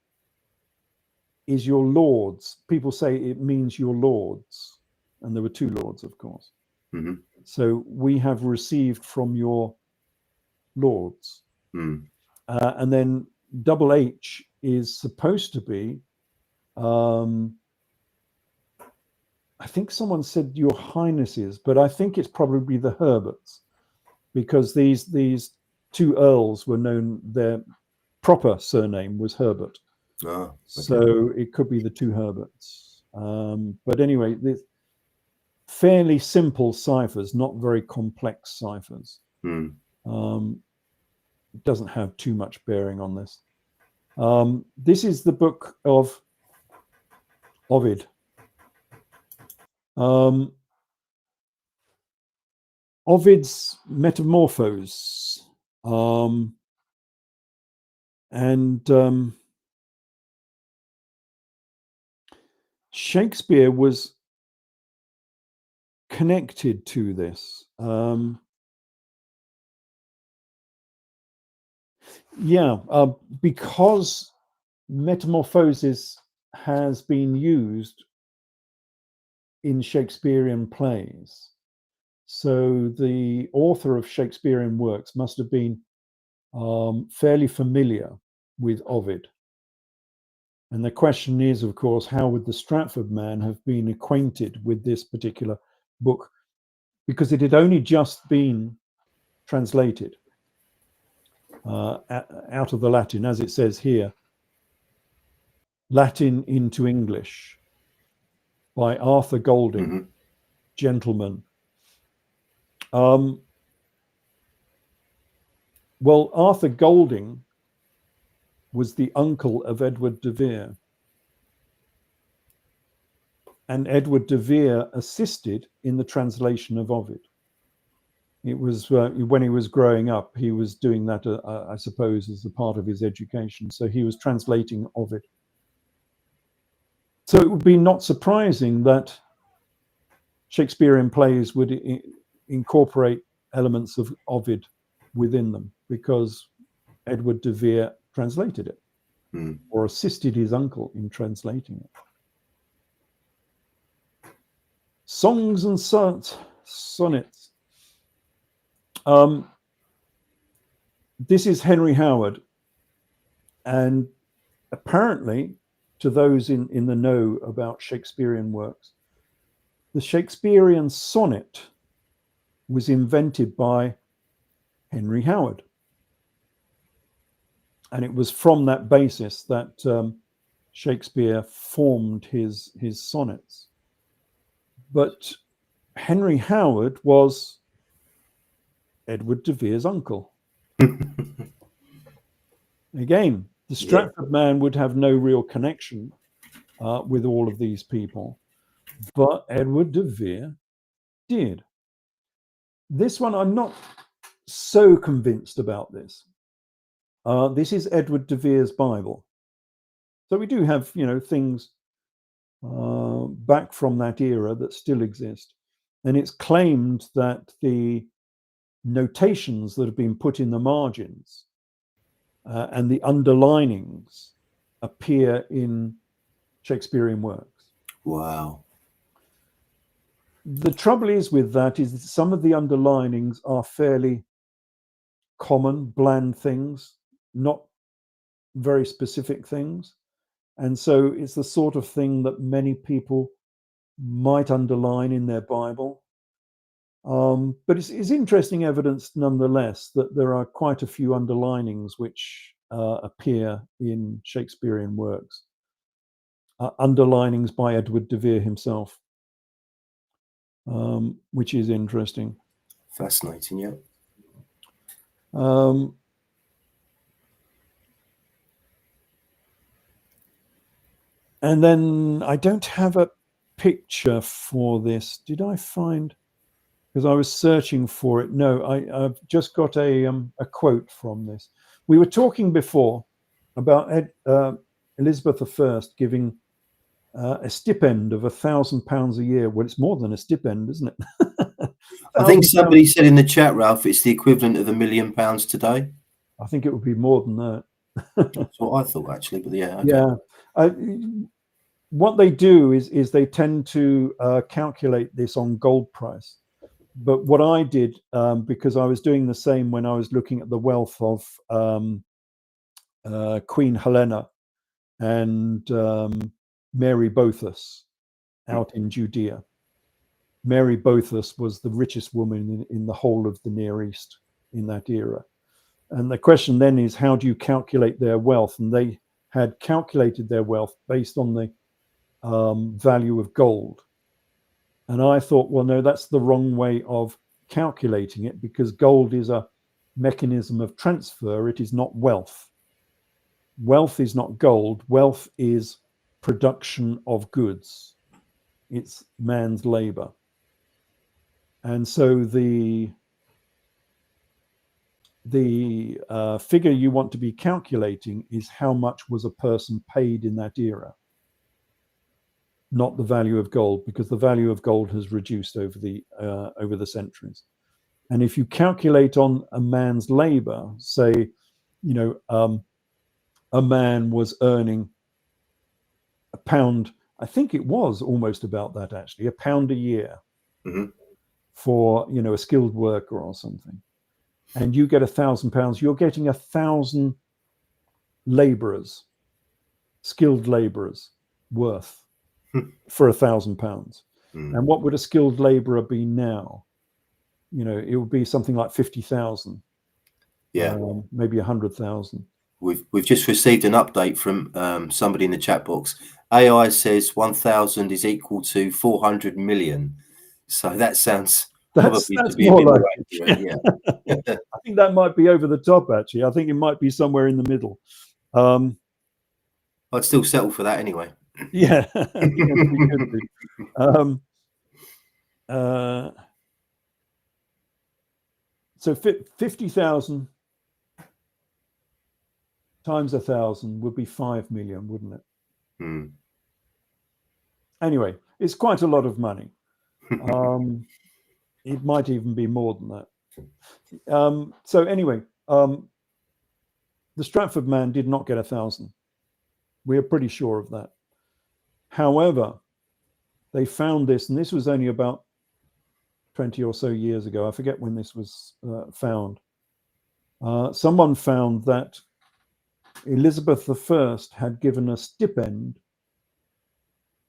is your lords. People say it means your lords, and there were two lords, of course. So we have received from your lords. And then double H is supposed to be, I think someone said your highnesses, but I think it's probably the Herberts, because these two earls were known, their proper surname was Herbert. Okay. So it could be the two Herberts. But anyway, fairly simple ciphers, not very complex ciphers. It doesn't have too much bearing on this. This is the book of Ovid. Ovid's Metamorphoses. And Shakespeare was connected to this. Because metamorphosis has been used in Shakespearean plays. So the author of Shakespearean works must have been fairly familiar with Ovid. And the question is, of course, how would the Stratford man have been acquainted with this particular book? Because it had only just been translated out of the Latin, as it says here, Latin into English by Arthur Golding, gentleman. Well, Arthur Golding was the uncle of Edward de Vere. And Edward de Vere assisted in the translation of Ovid. It was when he was growing up, he was doing that, I suppose, as a part of his education. So he was translating Ovid. So it would be not surprising that Shakespearean plays would incorporate elements of Ovid within them, because Edward de Vere translated it or assisted his uncle in translating it. Songs and sonnets. This is Henry Howard, and apparently, to those in the know about Shakespearean works, the Shakespearean sonnet was invented by Henry Howard. And it was from that basis that Shakespeare formed his sonnets. But Henry Howard was Edward de Vere's uncle. Again, the Stratford man would have no real connection with all of these people, but Edward de Vere did. This one, I'm not so convinced about this. This is Edward de Vere's Bible. So we do have, things back from that era that still exist. And it's claimed that the notations that have been put in the margins and the underlinings appear in Shakespearean works. Wow. The trouble is with that is that some of the underlinings are fairly common, bland things, not very specific things. And so it's the sort of thing that many people might underline in their Bible. But it's interesting evidence nonetheless that there are quite a few underlinings which appear in Shakespearean works. Underlinings by Edward de Vere himself, which is interesting. Fascinating, yeah. And then I don't have a picture for this. Did I find? Because I was searching for it. No, I've just got a quote from this. We were talking before about Elizabeth I giving a stipend of £1,000 a year. Well, it's more than a stipend, isn't it? I think somebody said in the chat, Ralph, it's the equivalent of £1 million today. I think it would be more than that. That's what I thought, actually. But yeah, okay. Yeah. What they do is they tend to calculate this on gold price. But what I did, because I was doing the same when I was looking at the wealth of Queen Helena and Mary Bothus out in Judea. Mary Bothus was the richest woman in the whole of the Near East in that era. And the question then is, how do you calculate their wealth? And they had calculated their wealth based on the value of gold. And I thought, well, no, that's the wrong way of calculating it, because gold is a mechanism of transfer. It is not wealth. Wealth is not gold. Wealth is production of goods. It's man's labor. And so the figure you want to be calculating is how much was a person paid in that era. not the value of gold, because the value of gold has reduced over the centuries. And if you calculate on a man's labor, say, a man was earning £1, I think it was almost about that actually, £1 a year for, a skilled worker or something, and you get £1,000, you're getting 1,000 laborers, skilled laborers worth for £1,000. And what would a skilled laborer be now? It would be something like 50,000. Maybe 100,000. We've just received an update from somebody in the chat box. AI says 1,000 is equal to 400 million. So that sounds that's to be more a bit like more accurate. Yeah. I think that might be over the top, actually. I think it might be somewhere in the middle. I'd still settle for that anyway. Yeah. Yes, we could do. So 50,000 times 1,000 would be 5 million, wouldn't it? Anyway, it's quite a lot of money. It might even be more than that. So anyway, the Stratford man did not get 1,000. We are pretty sure of that. However, they found this, and this was only about 20 or so years ago. I forget when this was found. Someone found that Elizabeth I had given a stipend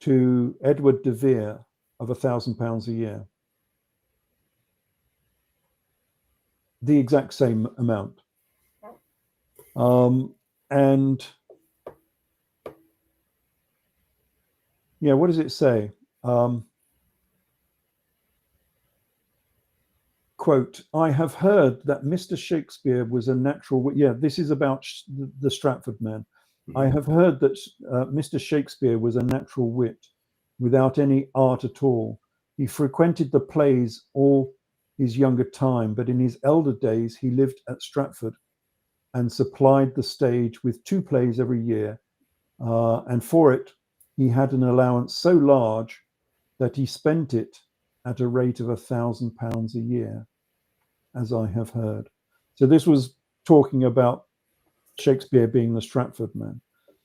to Edward de Vere of £1,000 a year. The exact same amount. And yeah, what does it say? Quote, I have heard that Mr. Shakespeare was a natural wit. Yeah, this is about the Stratford man. I have heard that Mr. Shakespeare was a natural wit without any art at all. He frequented the plays all his younger time, but in his elder days he lived at Stratford and supplied the stage with 2 plays every year. And for it, he had an allowance so large that he spent it at a rate of £1,000 a year, as I have heard. So this was talking about Shakespeare being the Stratford man.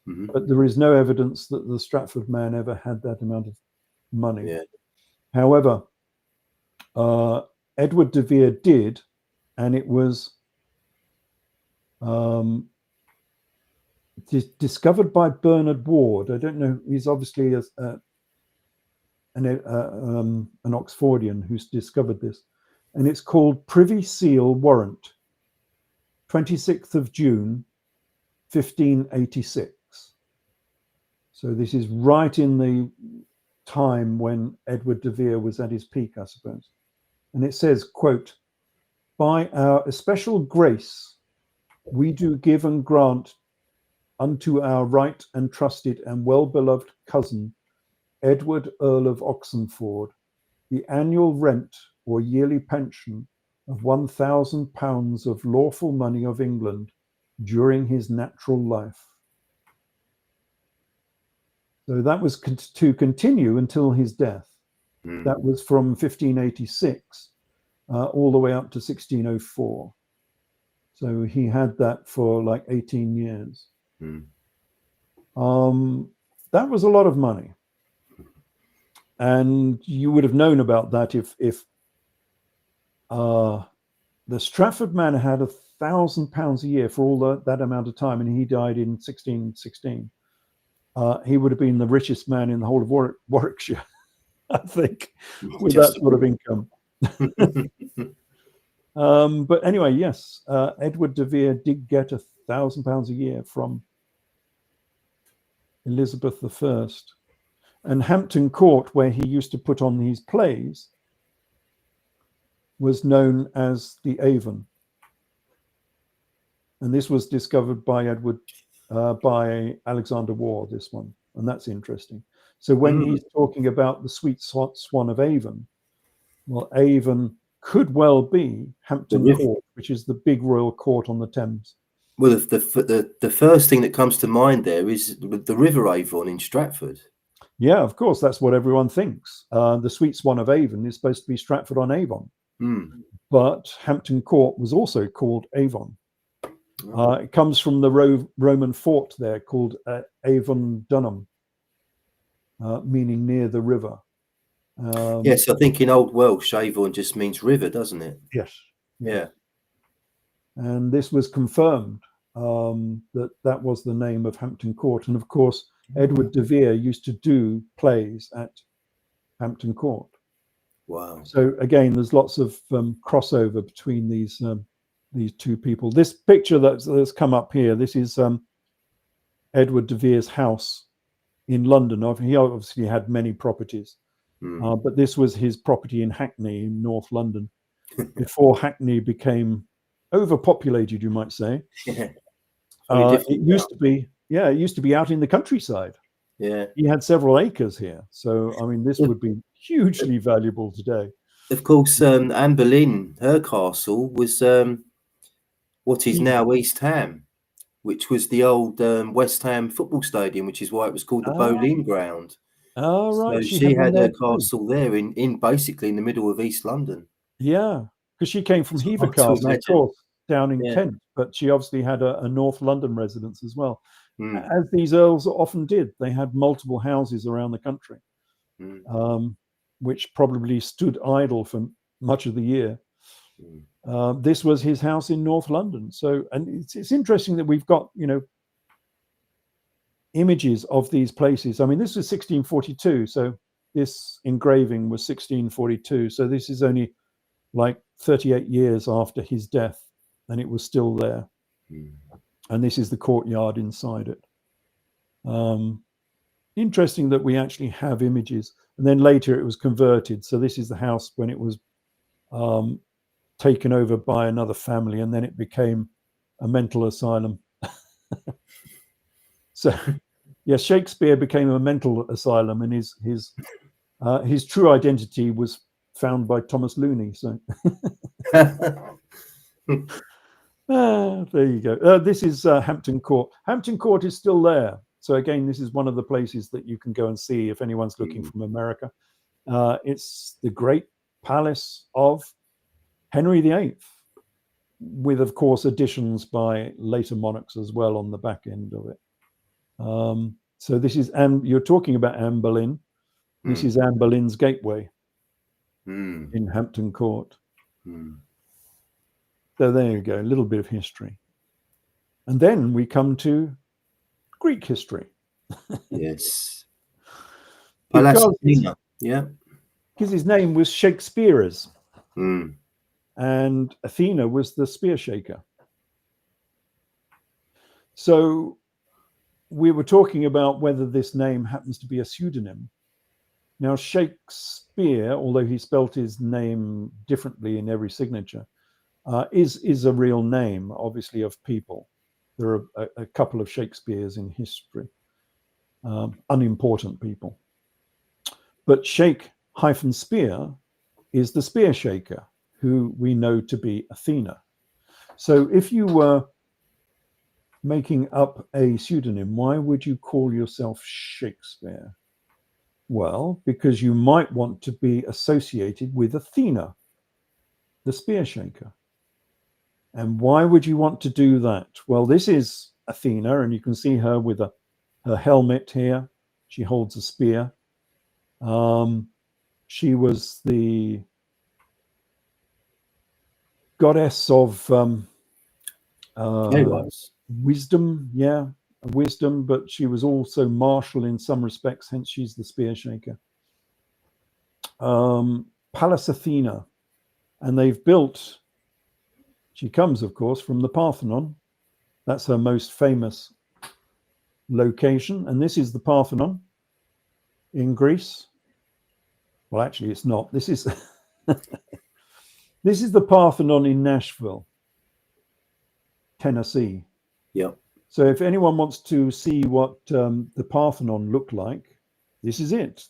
But there is no evidence that the Stratford man ever had that amount of money. Yeah. However, Edward de Vere did, and it was discovered by Bernard Ward. I don't know, he's obviously an Oxfordian who's discovered this, and it's called Privy Seal Warrant, 26th of June 1586. So this is right in the time when Edward de Vere was at his peak, I suppose. And it says, quote, by our especial grace we do give and grant unto our right and trusted and well-beloved cousin Edward Earl of Oxenford the annual rent or yearly pension of £1,000 of lawful money of England during his natural life. So that was to continue until his death. That was from 1586 all the way up to 1604. So he had that for like 18 years. That was a lot of money. And you would have known about that if the Stratford man had £1,000 a year for all that amount of time, and he died in 1616. He would have been the richest man in the whole of Warwickshire, I think, with that sort of income. But anyway, yes, Edward de Vere did get £1,000 a year from Elizabeth I. And Hampton Court, where he used to put on these plays, was known as the Avon. And this was discovered by Alexander Waugh, this one. And that's interesting. So when he's talking about the sweet swan of Avon, well, Avon could well be Hampton Court, which is the big royal court on the Thames. Well, the first thing that comes to mind there is the River Avon in Stratford. Yeah, of course, that's what everyone thinks. The Sweet Swan of Avon is supposed to be Stratford on Avon, but Hampton Court was also called Avon. It comes from the Roman fort there called Avon, meaning near the river. Yes, I think in Old Welsh, Avon just means river, doesn't it? Yes. Yeah. And this was confirmed that was the name of Hampton Court. And of course, Edward de Vere used to do plays at Hampton Court. Wow. So again, there's lots of crossover between these two people. This picture that's come up here, this is Edward de Vere's house in London. He obviously had many properties, but this was his property in Hackney in North London before Hackney became overpopulated, you might say. It used to be out in the countryside. Yeah, he had several acres here, so I mean, this would be hugely valuable today. Of course, Anne Boleyn, her castle was what is now East Ham, which was the old West Ham football stadium, which is why it was called the Boleyn Ground. Oh, right. So she had her castle there in basically in the middle of East London. Yeah, because she came from Hever Castle, of course, down in Kent, but she obviously had a North London residence as well. As these earls often did, they had multiple houses around the country, which probably stood idle for much of the year. This was his house in North London. So, and it's interesting that we've got, images of these places. I mean, this was 1642, so this engraving was 1642. So this is only like 38 years after his death, and it was still there. And this is the courtyard inside it. Interesting that we actually have images. And then later it was converted. So this is the house when it was taken over by another family, and then it became a mental asylum. So, yeah, Shakespeare became a mental asylum, and his true identity was found by Thomas Looney. So, there you go. This is Hampton Court. Hampton Court is still there. So again, this is one of the places that you can go and see if anyone's looking from America. It's the great palace of Henry VIII, with, of course, additions by later monarchs as well on the back end of it. So this is you're talking about Anne Boleyn. This is Anne Boleyn's gateway in Hampton Court. So there you go, a little bit of history. And then we come to Greek history. Yes. Because his name was Shakespeare's. And Athena was the spear shaker. So we were talking about whether this name happens to be a pseudonym. Now, Shakespeare, although he spelt his name differently in every signature, is a real name, obviously, of people. There are a couple of Shakespeares in history, unimportant people. But Shake-Spear is the spear shaker, who we know to be Athena. So if you were making up a pseudonym, why would you call yourself Shakespeare? Well, because you might want to be associated with Athena, the spear shaker. And why would you want to do that? Well, this is Athena, and you can see her with her helmet here. She holds a spear. She was the goddess of wisdom, but she was also martial in some respects, hence she's the spear shaker. Pallas Athena, and they've built, she comes, of course, from the Parthenon. That's her most famous location, and this is the Parthenon in Greece. Well, actually, it's not. This is this is the Parthenon in Nashville, Tennessee. Yeah. So if anyone wants to see what the Parthenon looked like, this is it.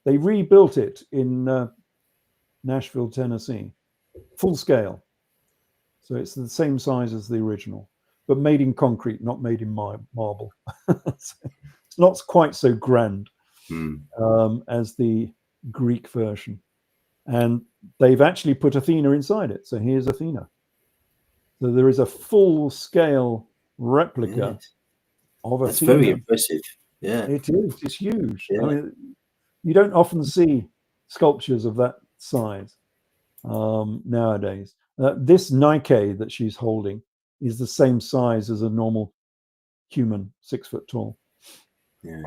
They rebuilt it in Nashville, Tennessee, full scale. So it's the same size as the original, but made in concrete, not made in marble. It's not quite so grand. as the Greek version. And they've actually put Athena inside it. So here's Athena. So there is a full-scale replica of That's Athena. very impressive. Yeah. It is. It's huge. Yeah. I mean, you don't often see sculptures of that size nowadays. This Nike that she's holding is the same size as a normal human, 6 foot tall. Yeah.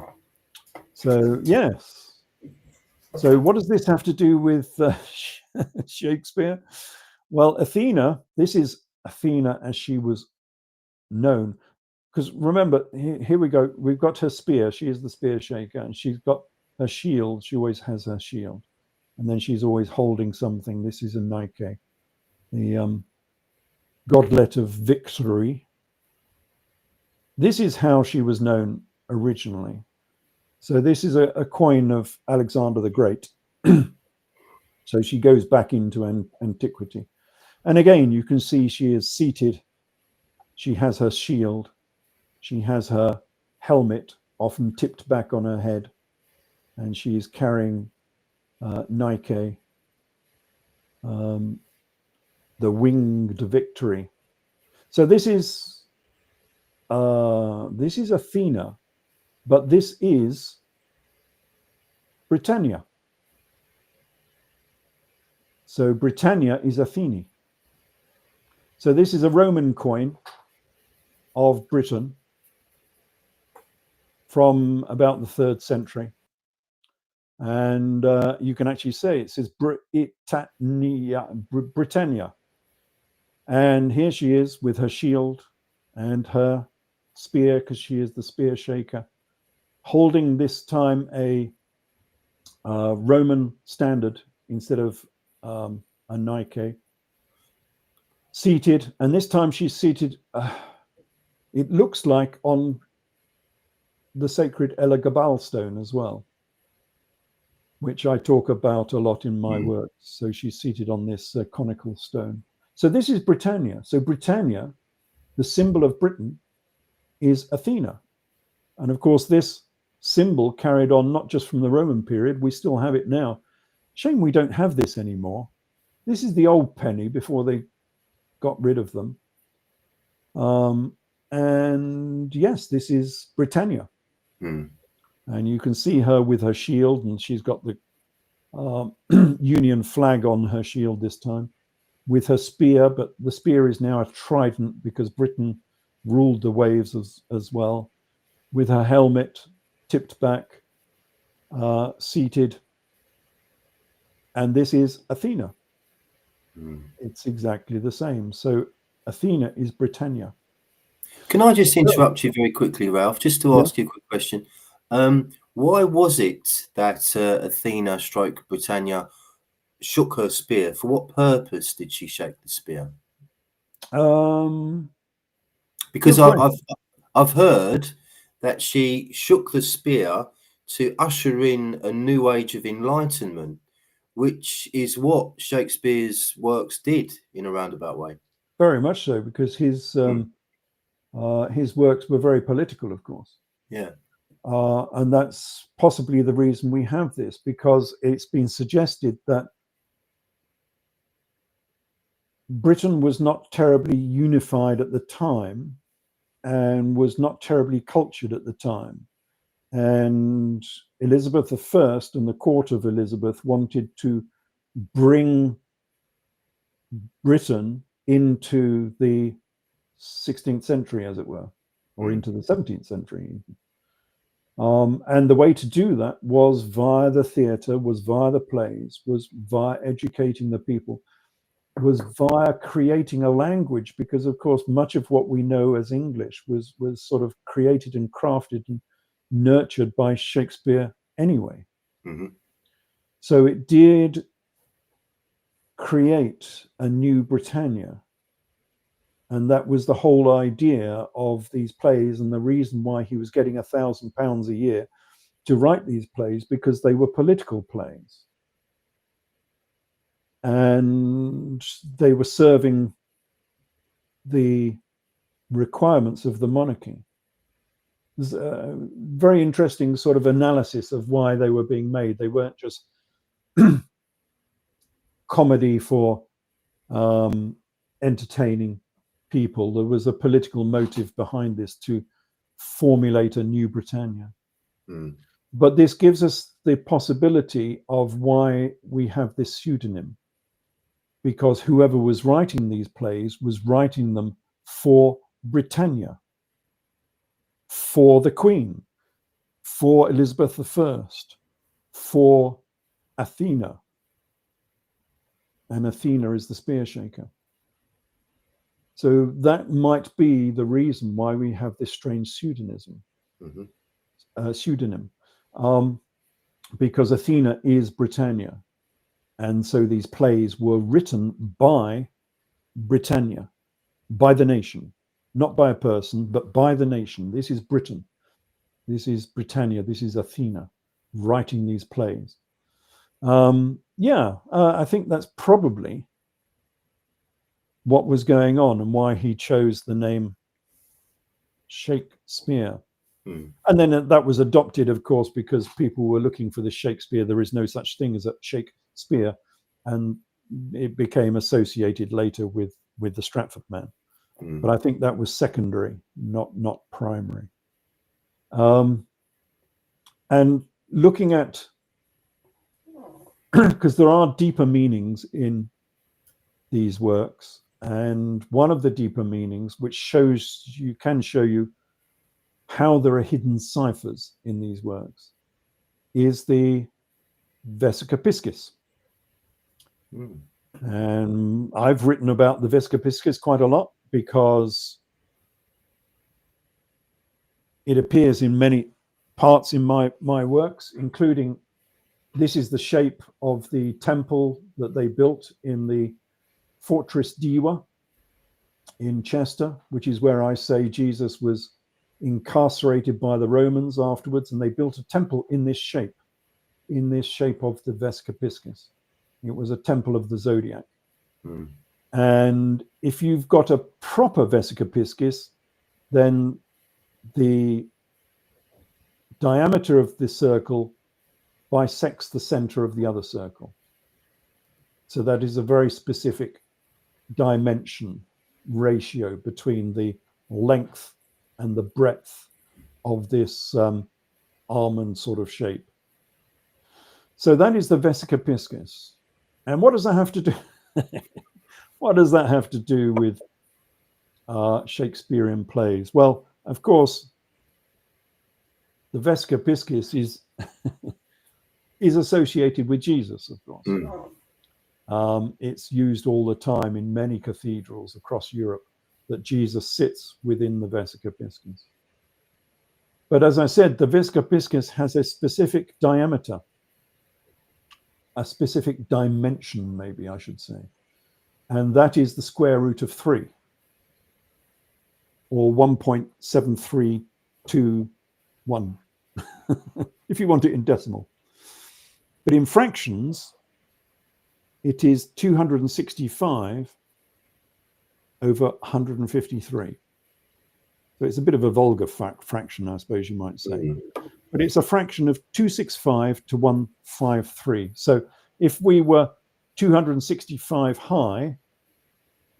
So, yes. So what does this have to do with Shakespeare? Well, Athena, this is Athena as she was known. Because remember, here we go. We've got her spear. She is the spear shaker. And she's got her shield. She always has her shield. And then she's always holding something. This is a Nike, the godlet of victory. This is how she was known originally. So this is a coin of Alexander the Great. So she goes back into antiquity. And again, you can see she is seated. She has her shield. She has her helmet often tipped back on her head. And she is carrying Nike, the winged victory. So this is Athena, but this is Britannia. So Britannia is Athene. So this is a Roman coin of Britain from about the 3rd century. And you can actually say it says Britannia. And here she is with her shield and her spear, because she is the spear shaker, holding this time a Roman standard instead of a Nike. Seated, and this time she's seated, it looks like on the sacred Elagabal stone as well, which I talk about a lot in my work. So she's seated on this conical stone. So this is Britannia. So Britannia, the symbol of Britain, is Athena. And of course, this symbol carried on not just from the Roman period, we still have it now. Shame we don't have this anymore. This is the old penny before they got rid of them. And yes, this is Britannia. And you can see her with her shield, and she's got the Union flag on her shield this time, with her spear, but the spear is now a trident because Britain ruled the waves as well, with her helmet tipped back, seated. And this is Athena. It's exactly the same. So Athena is Britannia. Can I just interrupt you very quickly, Ralph, just to ask you a quick question? Why was it that Athena stroke Britannia shook her spear? For what purpose did she shake the spear? Because I've heard that she shook the spear to usher in a new age of enlightenment, which is what Shakespeare's works did in a roundabout way. Very much so, because his works were very political, of course. Yeah. And that's possibly the reason we have this, because it's been suggested that Britain was not terribly unified at the time and was not terribly cultured at the time. And Elizabeth I and the court of Elizabeth wanted to bring Britain into the 16th century, as it were, or into the 17th century. And the way to do that was via the theatre, was via the plays, was via educating the people, was via creating a language, because of course much of what we know as English was sort of created and crafted and nurtured by Shakespeare anyway. So it did create a new Britannia. And that was the whole idea of these plays, and the reason why he was getting £1,000 a year to write these plays, because they were political plays. And they were serving the requirements of the monarchy. There's a very interesting sort of analysis of why they were being made. They weren't just comedy for entertaining people. There was a political motive behind this to formulate a new Britannia. But this gives us the possibility of why we have this pseudonym, because whoever was writing these plays was writing them for Britannia, for the Queen, for Elizabeth I, for Athena. And Athena is the spear shaker. So that might be the reason why we have this strange pseudonym, because Athena is Britannia. And so these plays were written by Britannia, by the nation, not by a person, but by the nation. This is Britain. This is Britannia. This is Athena writing these plays. I think that's probably what was going on and why he chose the name Shakespeare. And then that was adopted, of course, because people were looking for the Shakespeare. There is no such thing as a Shakespeare, and it became associated later with the Stratford man. But I think that was secondary, not primary. And looking at, because there are deeper meanings in these works, and one of the deeper meanings, which can show you how there are hidden ciphers in these works, is the Vesica Piscis. And I've written about the Vesica Piscis quite a lot because it appears in many parts in my works, including this is the shape of the temple that they built in the Fortress Diwa in Chester, which is where I say Jesus was incarcerated by the Romans afterwards, and they built a temple in this shape of the Vesica Piscis. It was a temple of the zodiac. And if you've got a proper Vesica Piscis, then the diameter of this circle bisects the center of the other circle. So that is a very specific dimension ratio between the length and the breadth of this almond sort of shape. So that is the Vesica Piscis. And what does that have to do? What does that have to do with Shakespearean plays? Well, of course, the Vesica Piscis is associated with Jesus, of course. It's used all the time in many cathedrals across Europe that Jesus sits within the Vesica Piscis. But as I said, the Vesica Piscis has a specific diameter, a specific dimension, maybe I should say, and that is the square root of 3, or 1.7321, if you want it in decimal. But in fractions, it is 265 over 153. So it's a bit of a vulgar fraction, I suppose you might say. But it's a fraction of 265 to 153. So if we were 265 high,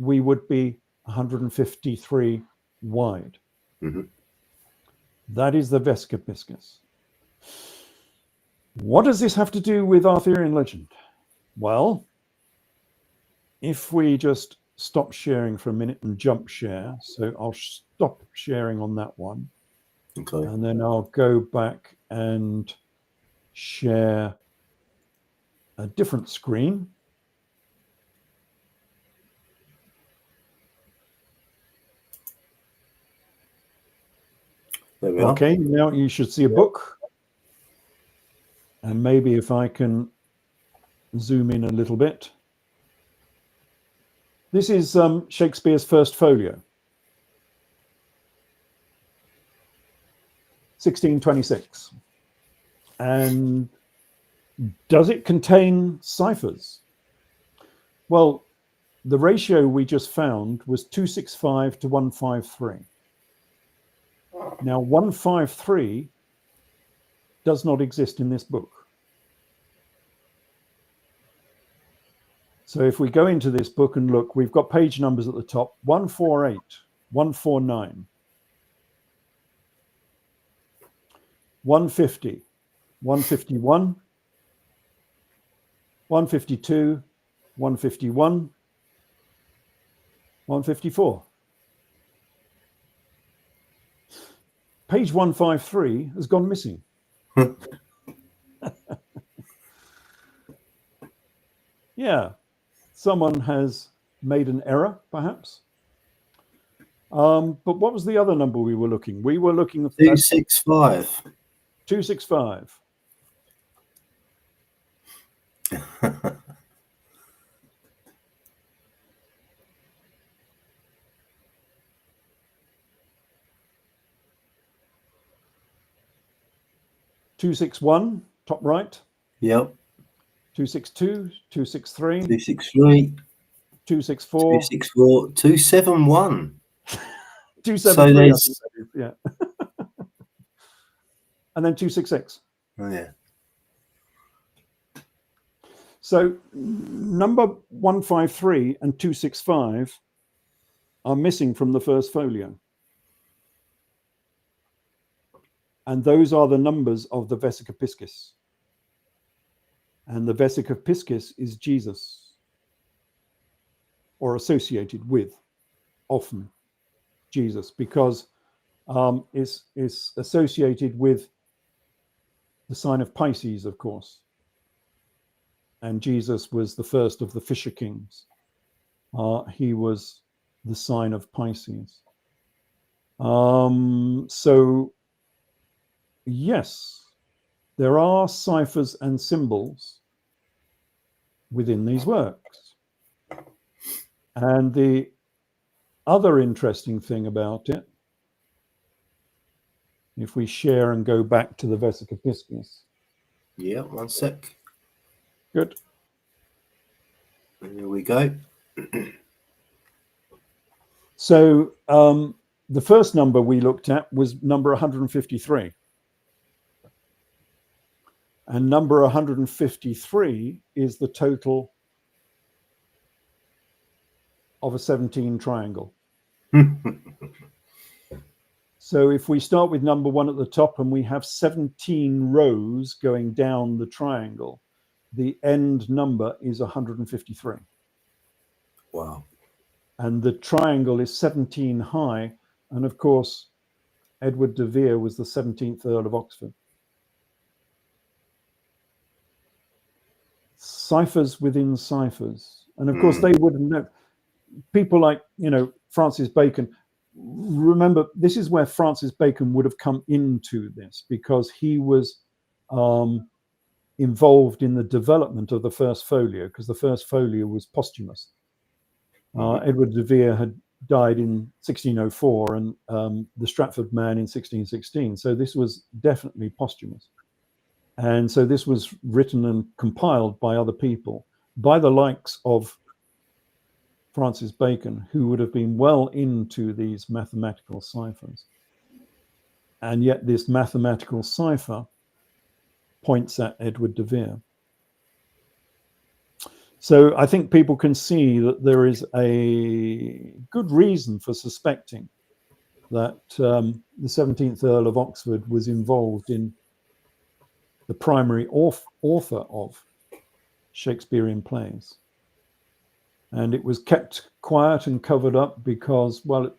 we would be 153 wide. That is the Vesica Piscis. What does this have to do with Arthurian legend? Well, if we just stop sharing for a minute and jump share. So I'll stop sharing on that one. Okay. And then I'll go back and share a different screen. There we are. Okay, now you should see a book. And maybe if I can zoom in a little bit. This is Shakespeare's first folio, 1626. And does it contain ciphers? Well, the ratio we just found was 265 to 153. Now, 153 does not exist in this book. So if we go into this book and look, we've got page numbers at the top: 148, 149, 150, 151, 152, 151, 154. Page 153 has gone missing. Yeah, someone has made an error, perhaps. But what was the other number we were looking? We were looking at 265. 265. (261), top right. Yep. 262, 263, 263, 264, 264, 271. 273. So there's, yeah. And then 266. oh yeah. So number 153 and 265 are missing from the first folio. And those are the numbers of the Vesica Piscis. And the Vesica Piscis is Jesus, or associated with, often, Jesus, because it's associated with the sign of Pisces, of course. And Jesus was the first of the Fisher Kings. He was the sign of Pisces. So, yes, there are ciphers and symbols within these works. And the other interesting thing about it, if we share and go back to the Vesica Piscis. Yeah, one sec. Good. There we go. So the first number we looked at was number 153. And number 153 is the total of a 17 triangle. So if we start with number 1 at the top and we have 17 rows going down the triangle, the end number is 153. Wow. And the triangle is 17 high. And of course, Edward de Vere was the 17th Earl of Oxford. Ciphers within ciphers. And of course, they wouldn't know. People like, Francis Bacon. Remember, this is where Francis Bacon would have come into this, because he was involved in the development of the first folio, because the first folio was posthumous. Edward de Vere had died in 1604 and the Stratford man in 1616. So this was definitely posthumous. And so this was written and compiled by other people, by the likes of Francis Bacon, who would have been well into these mathematical ciphers. And yet this mathematical cipher points at Edward de Vere. So I think people can see that there is a good reason for suspecting that the 17th Earl of Oxford was involved in the primary author of Shakespearean plays. And it was kept quiet and covered up because, well,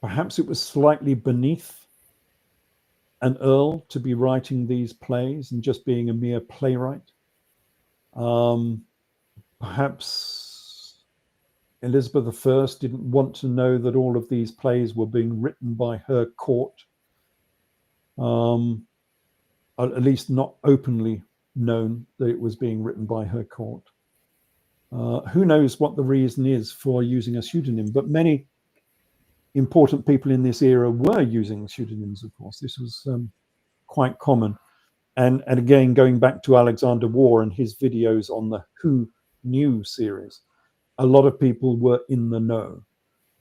perhaps it was slightly beneath an earl to be writing these plays and just being a mere playwright. Perhaps Elizabeth I didn't want to know that all of these plays were being written by her court, at least not openly known that it was being written by her court. Who knows what the reason is for using a pseudonym, but many important people in this era were using pseudonyms, of course. This was quite common. And again, going back to Alexander Waugh and his videos on the Who Knew series, a lot of people were in the know.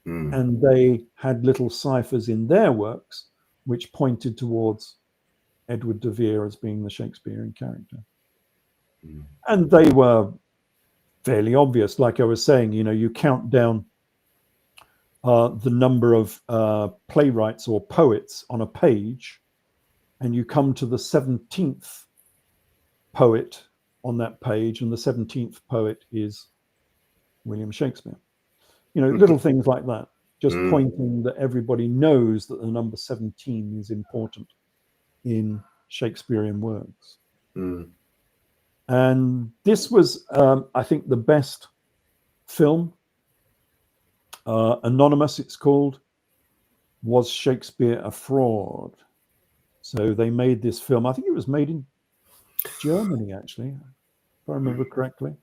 and they had little ciphers in their works which pointed towards Edward de Vere as being the Shakespearean character. And they were fairly obvious. Like I was saying, you count down the number of playwrights or poets on a page, and you come to the 17th poet on that page, and the 17th poet is William Shakespeare. Little things like that, just pointing that everybody knows that the number 17 is important in Shakespearean works. And this was, I think, the best film. Anonymous, it's called. Was Shakespeare a Fraud? So they made this film. I think it was made in Germany, actually, if I remember correctly.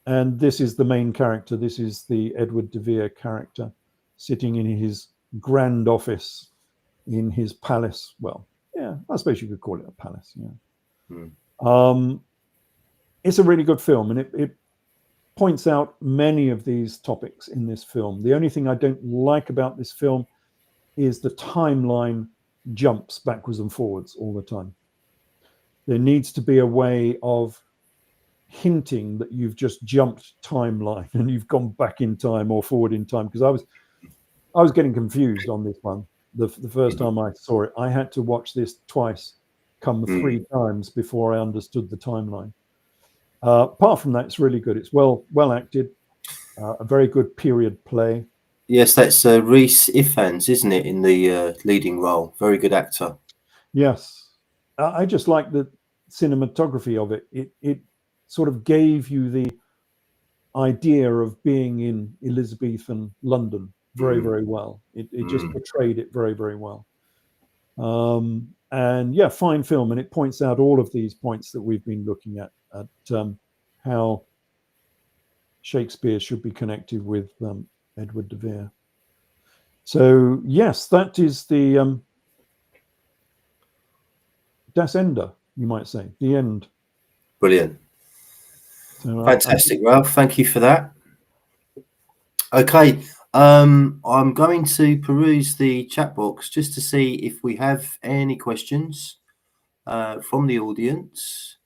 And this is the main character. This is the Edward de Vere character sitting in his grand office in his palace. Well, yeah, I suppose you could call it a palace. Yeah. It's a really good film, and it points out many of these topics in this film. The only thing I don't like about this film is the timeline jumps backwards and forwards all the time. There needs to be a way of hinting that you've just jumped timeline and you've gone back in time or forward in time, because I was getting confused on this one. The first time I saw it, I had to watch this twice, come 3 times before I understood the timeline. Apart from that, it's really good. It's well acted, a very good period play. Yes, that's Rhys Ifans, isn't it, in the leading role? Very good actor. Yes, I just like the cinematography of it. It sort of gave you the idea of being in Elizabethan London very, very well. It just portrayed it very, very well. And yeah, fine film, and it points out all of these points that we've been looking at how Shakespeare should be connected with Edward de Vere. So yes, that is the Das Ende, you might say, the end. Brilliant. So, fantastic, Ralph. Thank you for that. Okay, I'm going to peruse the chat box just to see if we have any questions from the audience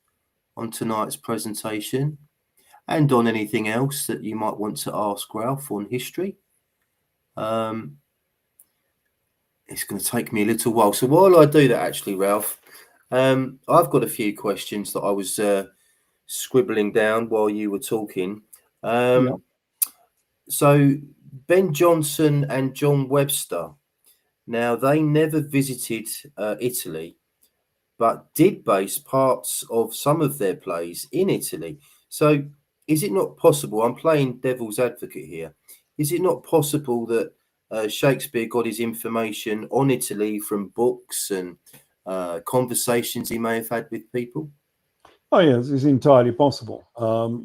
on tonight's presentation and on anything else that you might want to ask Ralph on history. It's going to take me a little while. So while I do that, actually, Ralph, I've got a few questions that I was scribbling down while you were talking. So Ben Jonson and John Webster, now they never visited Italy, but did base parts of some of their plays in Italy. So is it not possible, I'm playing devil's advocate here, is it not possible that Shakespeare got his information on Italy from books and conversations he may have had with people? Oh yes, it's entirely possible.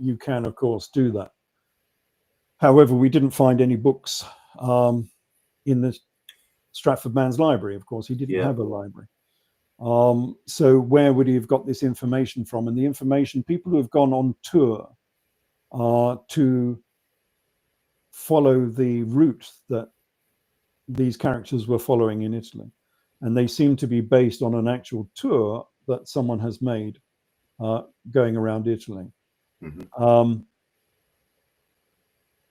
You can, of course, do that. However, we didn't find any books in the Stratford man's library. Of course, he didn't have a library. So where would he have got this information from? And the information, people who have gone on tour to follow the route that these characters were following in Italy. And they seem to be based on an actual tour that someone has made going around Italy.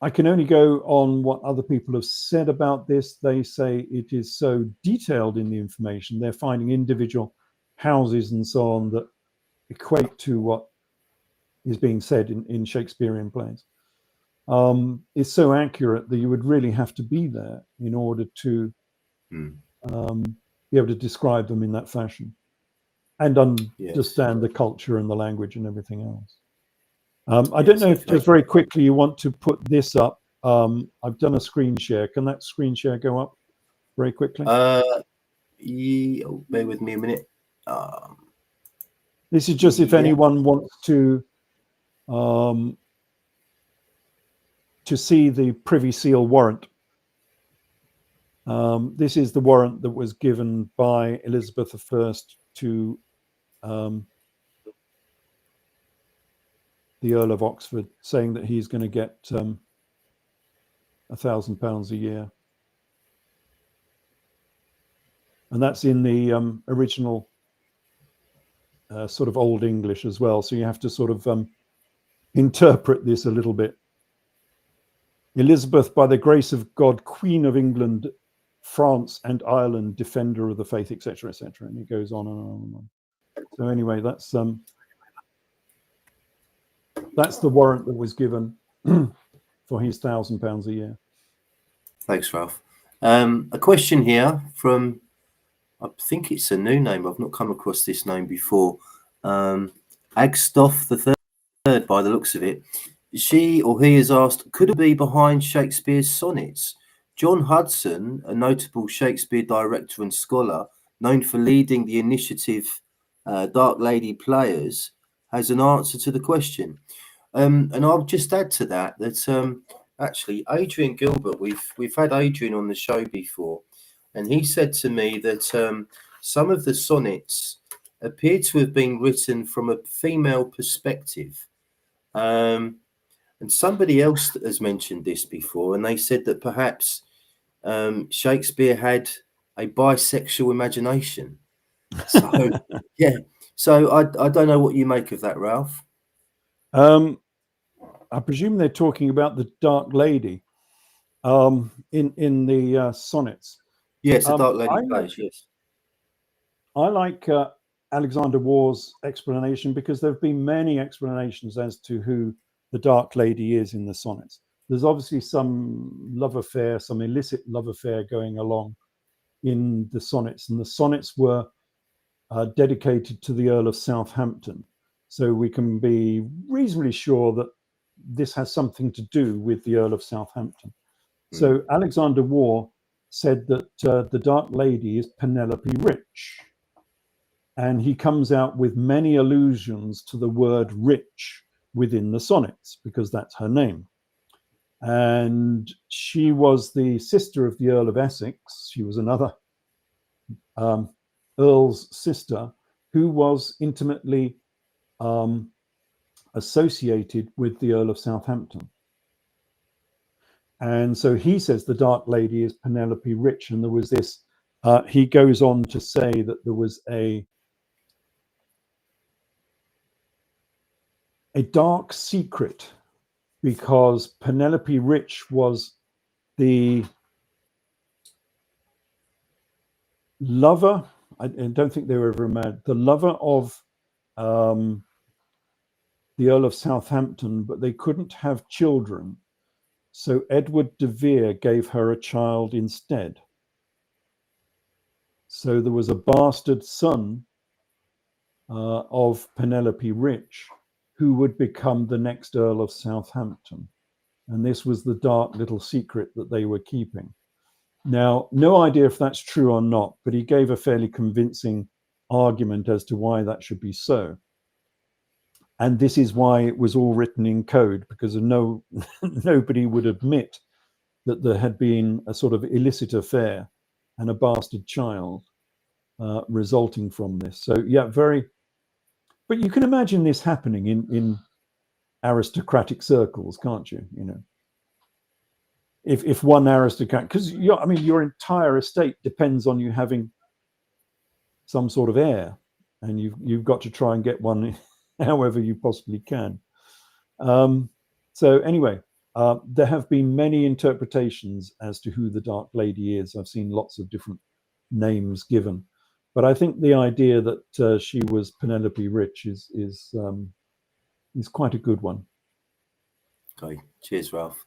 I can only go on what other people have said about this. They say it is so detailed in the information. They're finding individual houses and so on that equate to what is being said in Shakespearean plays. It's so accurate that you would really have to be there in order to be able to describe them in that fashion and understand the culture and the language and everything else. I don't know if just very quickly you want to put this up. I've done a screen share. Can that screen share go up very quickly? Yeah, bear with me a minute. This is just if anyone wants to see the Privy Seal warrant. This is the warrant that was given by Elizabeth I to the Earl of Oxford, saying that he's going to get £1,000 a year. And that's in the original sort of Old English as well. So you have to sort of interpret this a little bit. Elizabeth, by the grace of God, Queen of England, France and Ireland, defender of the faith, etc., etc. And it goes on and on and on. So anyway, that's the warrant that was given for his £1,000 a year. Thanks, Ralph. A question here from, I think it's a new name. I've not come across this name before. Agstoff the Third, by the looks of it. She or he has asked, could it be behind Shakespeare's sonnets? John Hudson, a notable Shakespeare director and scholar, known for leading the initiative Dark Lady Players, has an answer to the question. And I'll just add to that actually Adrian Gilbert, we've had Adrian on the show before, and he said to me that some of the sonnets appear to have been written from a female perspective. And somebody else has mentioned this before, and they said that perhaps Shakespeare had a bisexual imagination. So, yeah. So I don't know what you make of that, Ralph. I presume they're talking about the Dark Lady in the sonnets. Yes, the Dark Lady plays, yes. I like Alexander War's explanation, because there have been many explanations as to who the Dark Lady is in the sonnets. There's obviously some love affair, some illicit love affair going along in the sonnets, and the sonnets were dedicated to the Earl of Southampton. So we can be reasonably sure that this has something to do with the Earl of Southampton. So Alexander War said that the Dark Lady is Penelope Rich. And he comes out with many allusions to the word rich within the sonnets, because that's her name. And she was the sister of the Earl of Essex. She was another Earl's sister who was intimately associated with the Earl of Southampton. And so he says the Dark Lady is Penelope Rich. And there was this, he goes on to say that there was a dark secret, because Penelope Rich was the lover, I don't think they were ever married, the lover of the Earl of Southampton, but they couldn't have children. So Edward de Vere gave her a child instead. So there was a bastard son of Penelope Rich, who would become the next Earl of Southampton. And this was the dark little secret that they were keeping. Now, no idea if that's true or not, but he gave a fairly convincing argument as to why that should be so. And this is why it was all written in code, because nobody would admit that there had been a sort of illicit affair and a bastard child resulting from this. So, yeah, but you can imagine this happening in aristocratic circles, can't you? You know, if one aristocrat, because your entire estate depends on you having some sort of heir, and you've got to try and get one however you possibly can. So anyway, there have been many interpretations as to who the Dark Lady is. I've seen lots of different names given. But I think the idea that she was Penelope Rich is quite a good one. Okay, cheers, Ralph.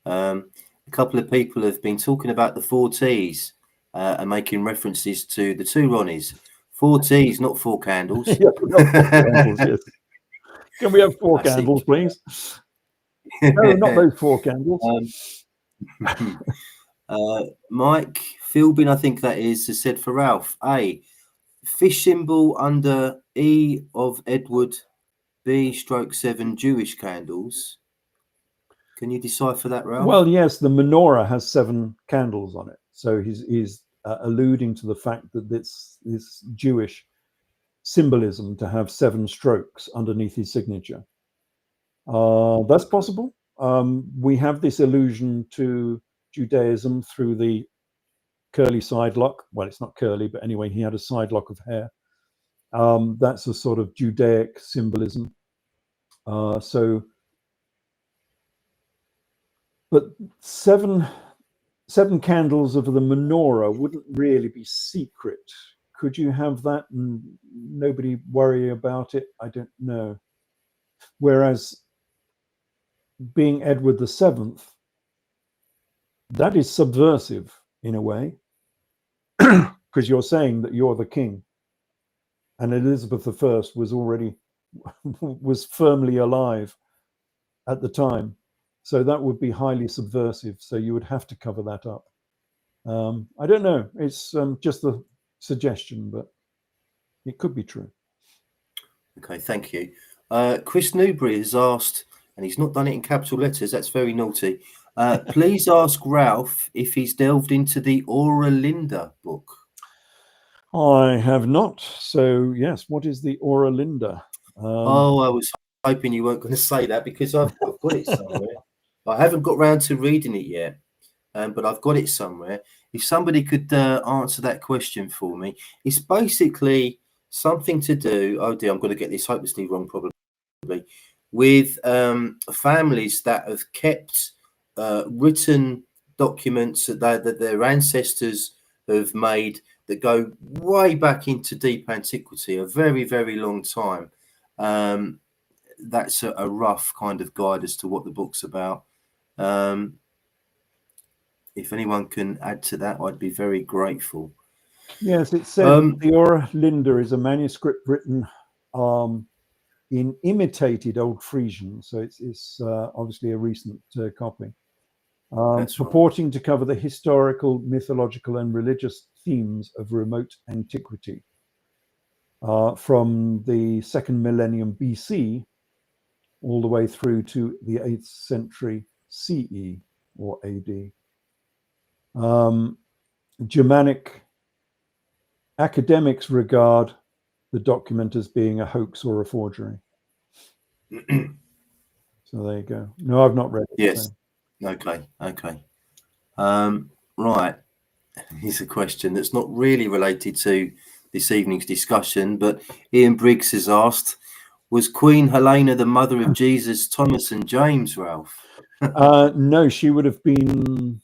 A couple of people have been talking about the 4 T's and making references to the 2 Ronnies. 4 T's, not 4 candles. Yeah, not 4 candles, yes. Can we have 4 candles, please? No, not those 4 candles. Mike Philbin, I think that is, has said for Ralph, A, fish symbol under E of Edward, B/7 Jewish candles. Can you decipher that, Ralph? Well, yes, the menorah has 7 candles on it. So he's alluding to the fact that this Jewish symbolism to have 7 strokes underneath his signature. That's possible. We have this allusion to Judaism through the curly side lock. Well, it's not curly, but anyway, he had a side lock of hair. That's a sort of Judaic symbolism. But seven candles of the menorah wouldn't really be secret. Could you have that and nobody worry about it? I don't know. Whereas being Edward VII, that is subversive in a way, because you're saying that you're the king, and Elizabeth I was firmly alive at the time, so that would be highly subversive. So you would have to cover that up. I don't know. It's just a suggestion, but it could be true. Okay, thank you. Chris Newbury has asked, and he's not done it in capital letters. That's very naughty. Please ask Ralph if he's delved into the Aura book. I have not. So yes, what is the Aura? I was hoping you weren't going to say that, because I've got it somewhere. I haven't got round to reading it yet, but I've got it somewhere. If somebody could answer that question for me. It's basically something to do, oh dear, I'm going to get this hopelessly wrong probably, with families that have kept written documents that their ancestors have made that go way back into deep antiquity, a very, very long time. That's a rough kind of guide as to what the book's about. If anyone can add to that, I'd be very grateful. Yes, it said the Aura is a manuscript written in imitated Old Frisian, so it's obviously a recent copy, purporting to cover the historical, mythological, and religious themes of remote antiquity from the 2nd millennium BC all the way through to the 8th century CE or AD. Germanic academics regard the document as being a hoax or a forgery. So there you go. No, I've not read it. Yes. So. Okay. Right. Here's a question that's not really related to this evening's discussion, but Ian Briggs has asked, was Queen Helena the mother of Jesus, Thomas, and James, Ralph? No, she would have been.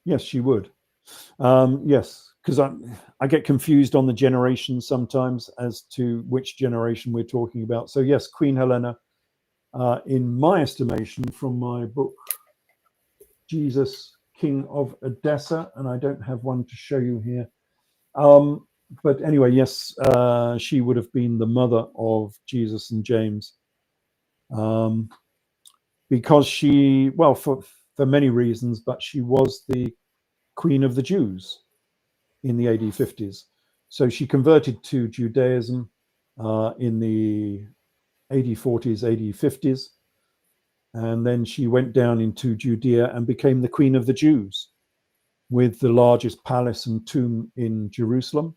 Yes, she would. Yes, because I get confused on the generations sometimes as to which generation we're talking about. So yes, Queen Helena, in my estimation, from my book, Jesus, King of Edessa, and I don't have one to show you here. But anyway, yes, she would have been the mother of Jesus and James, because she, well, for many reasons, but she was the Queen of the Jews in the AD 50s. So she converted to Judaism in the AD 40s, AD 50s. And then she went down into Judea and became the Queen of the Jews, with the largest palace and tomb in Jerusalem.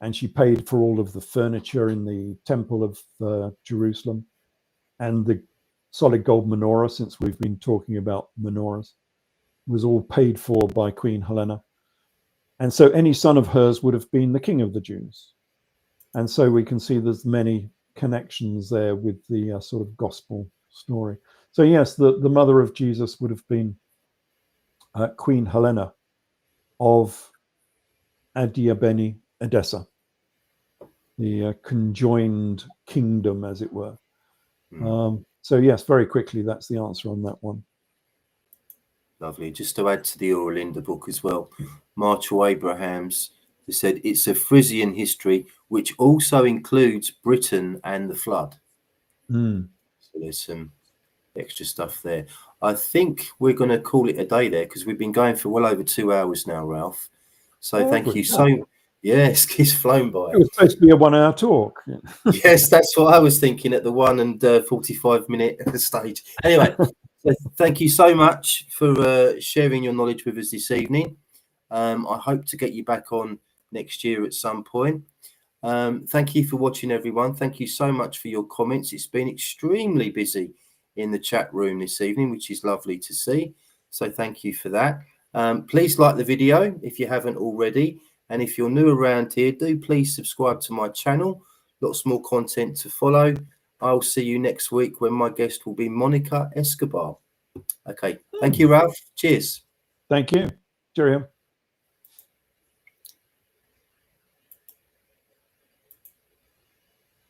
And she paid for all of the furniture in the Temple of Jerusalem, and the solid gold menorah, since we've been talking about menorahs, was all paid for by Queen Helena. And so any son of hers would have been the King of the Jews. And so we can see there's many connections there with the sort of gospel story. So yes, the mother of Jesus would have been Queen Helena of Adiabeni Edessa, the conjoined kingdom, as it were. So yes, very quickly, that's the answer on that one. Lovely. Just to add to the Aura book as well, Marshall Abrahams has said it's a Frisian history, which also includes Britain and the flood. So there's some extra stuff there. I think we're going to call it a day there, because we've been going for well over 2 hours now, Ralph. So thank you so. Yes, it's flown by. It was supposed to be a 1 hour talk. Yes, that's what I was thinking at the 1 and 45 minute stage. Anyway, so thank you so much for sharing your knowledge with us this evening. I hope to get you back on next year at some point. Thank you for watching, everyone. Thank you so much for your comments. It's been extremely busy in the chat room this evening, which is lovely to see. So thank you for that. Please like the video if you haven't already. And if you're new around here, do please subscribe to my channel. Lots more content to follow. I'll see you next week when my guest will be Monica Escobar. Okay. Thank you, Ralph. Cheers. Thank you. Cheerio.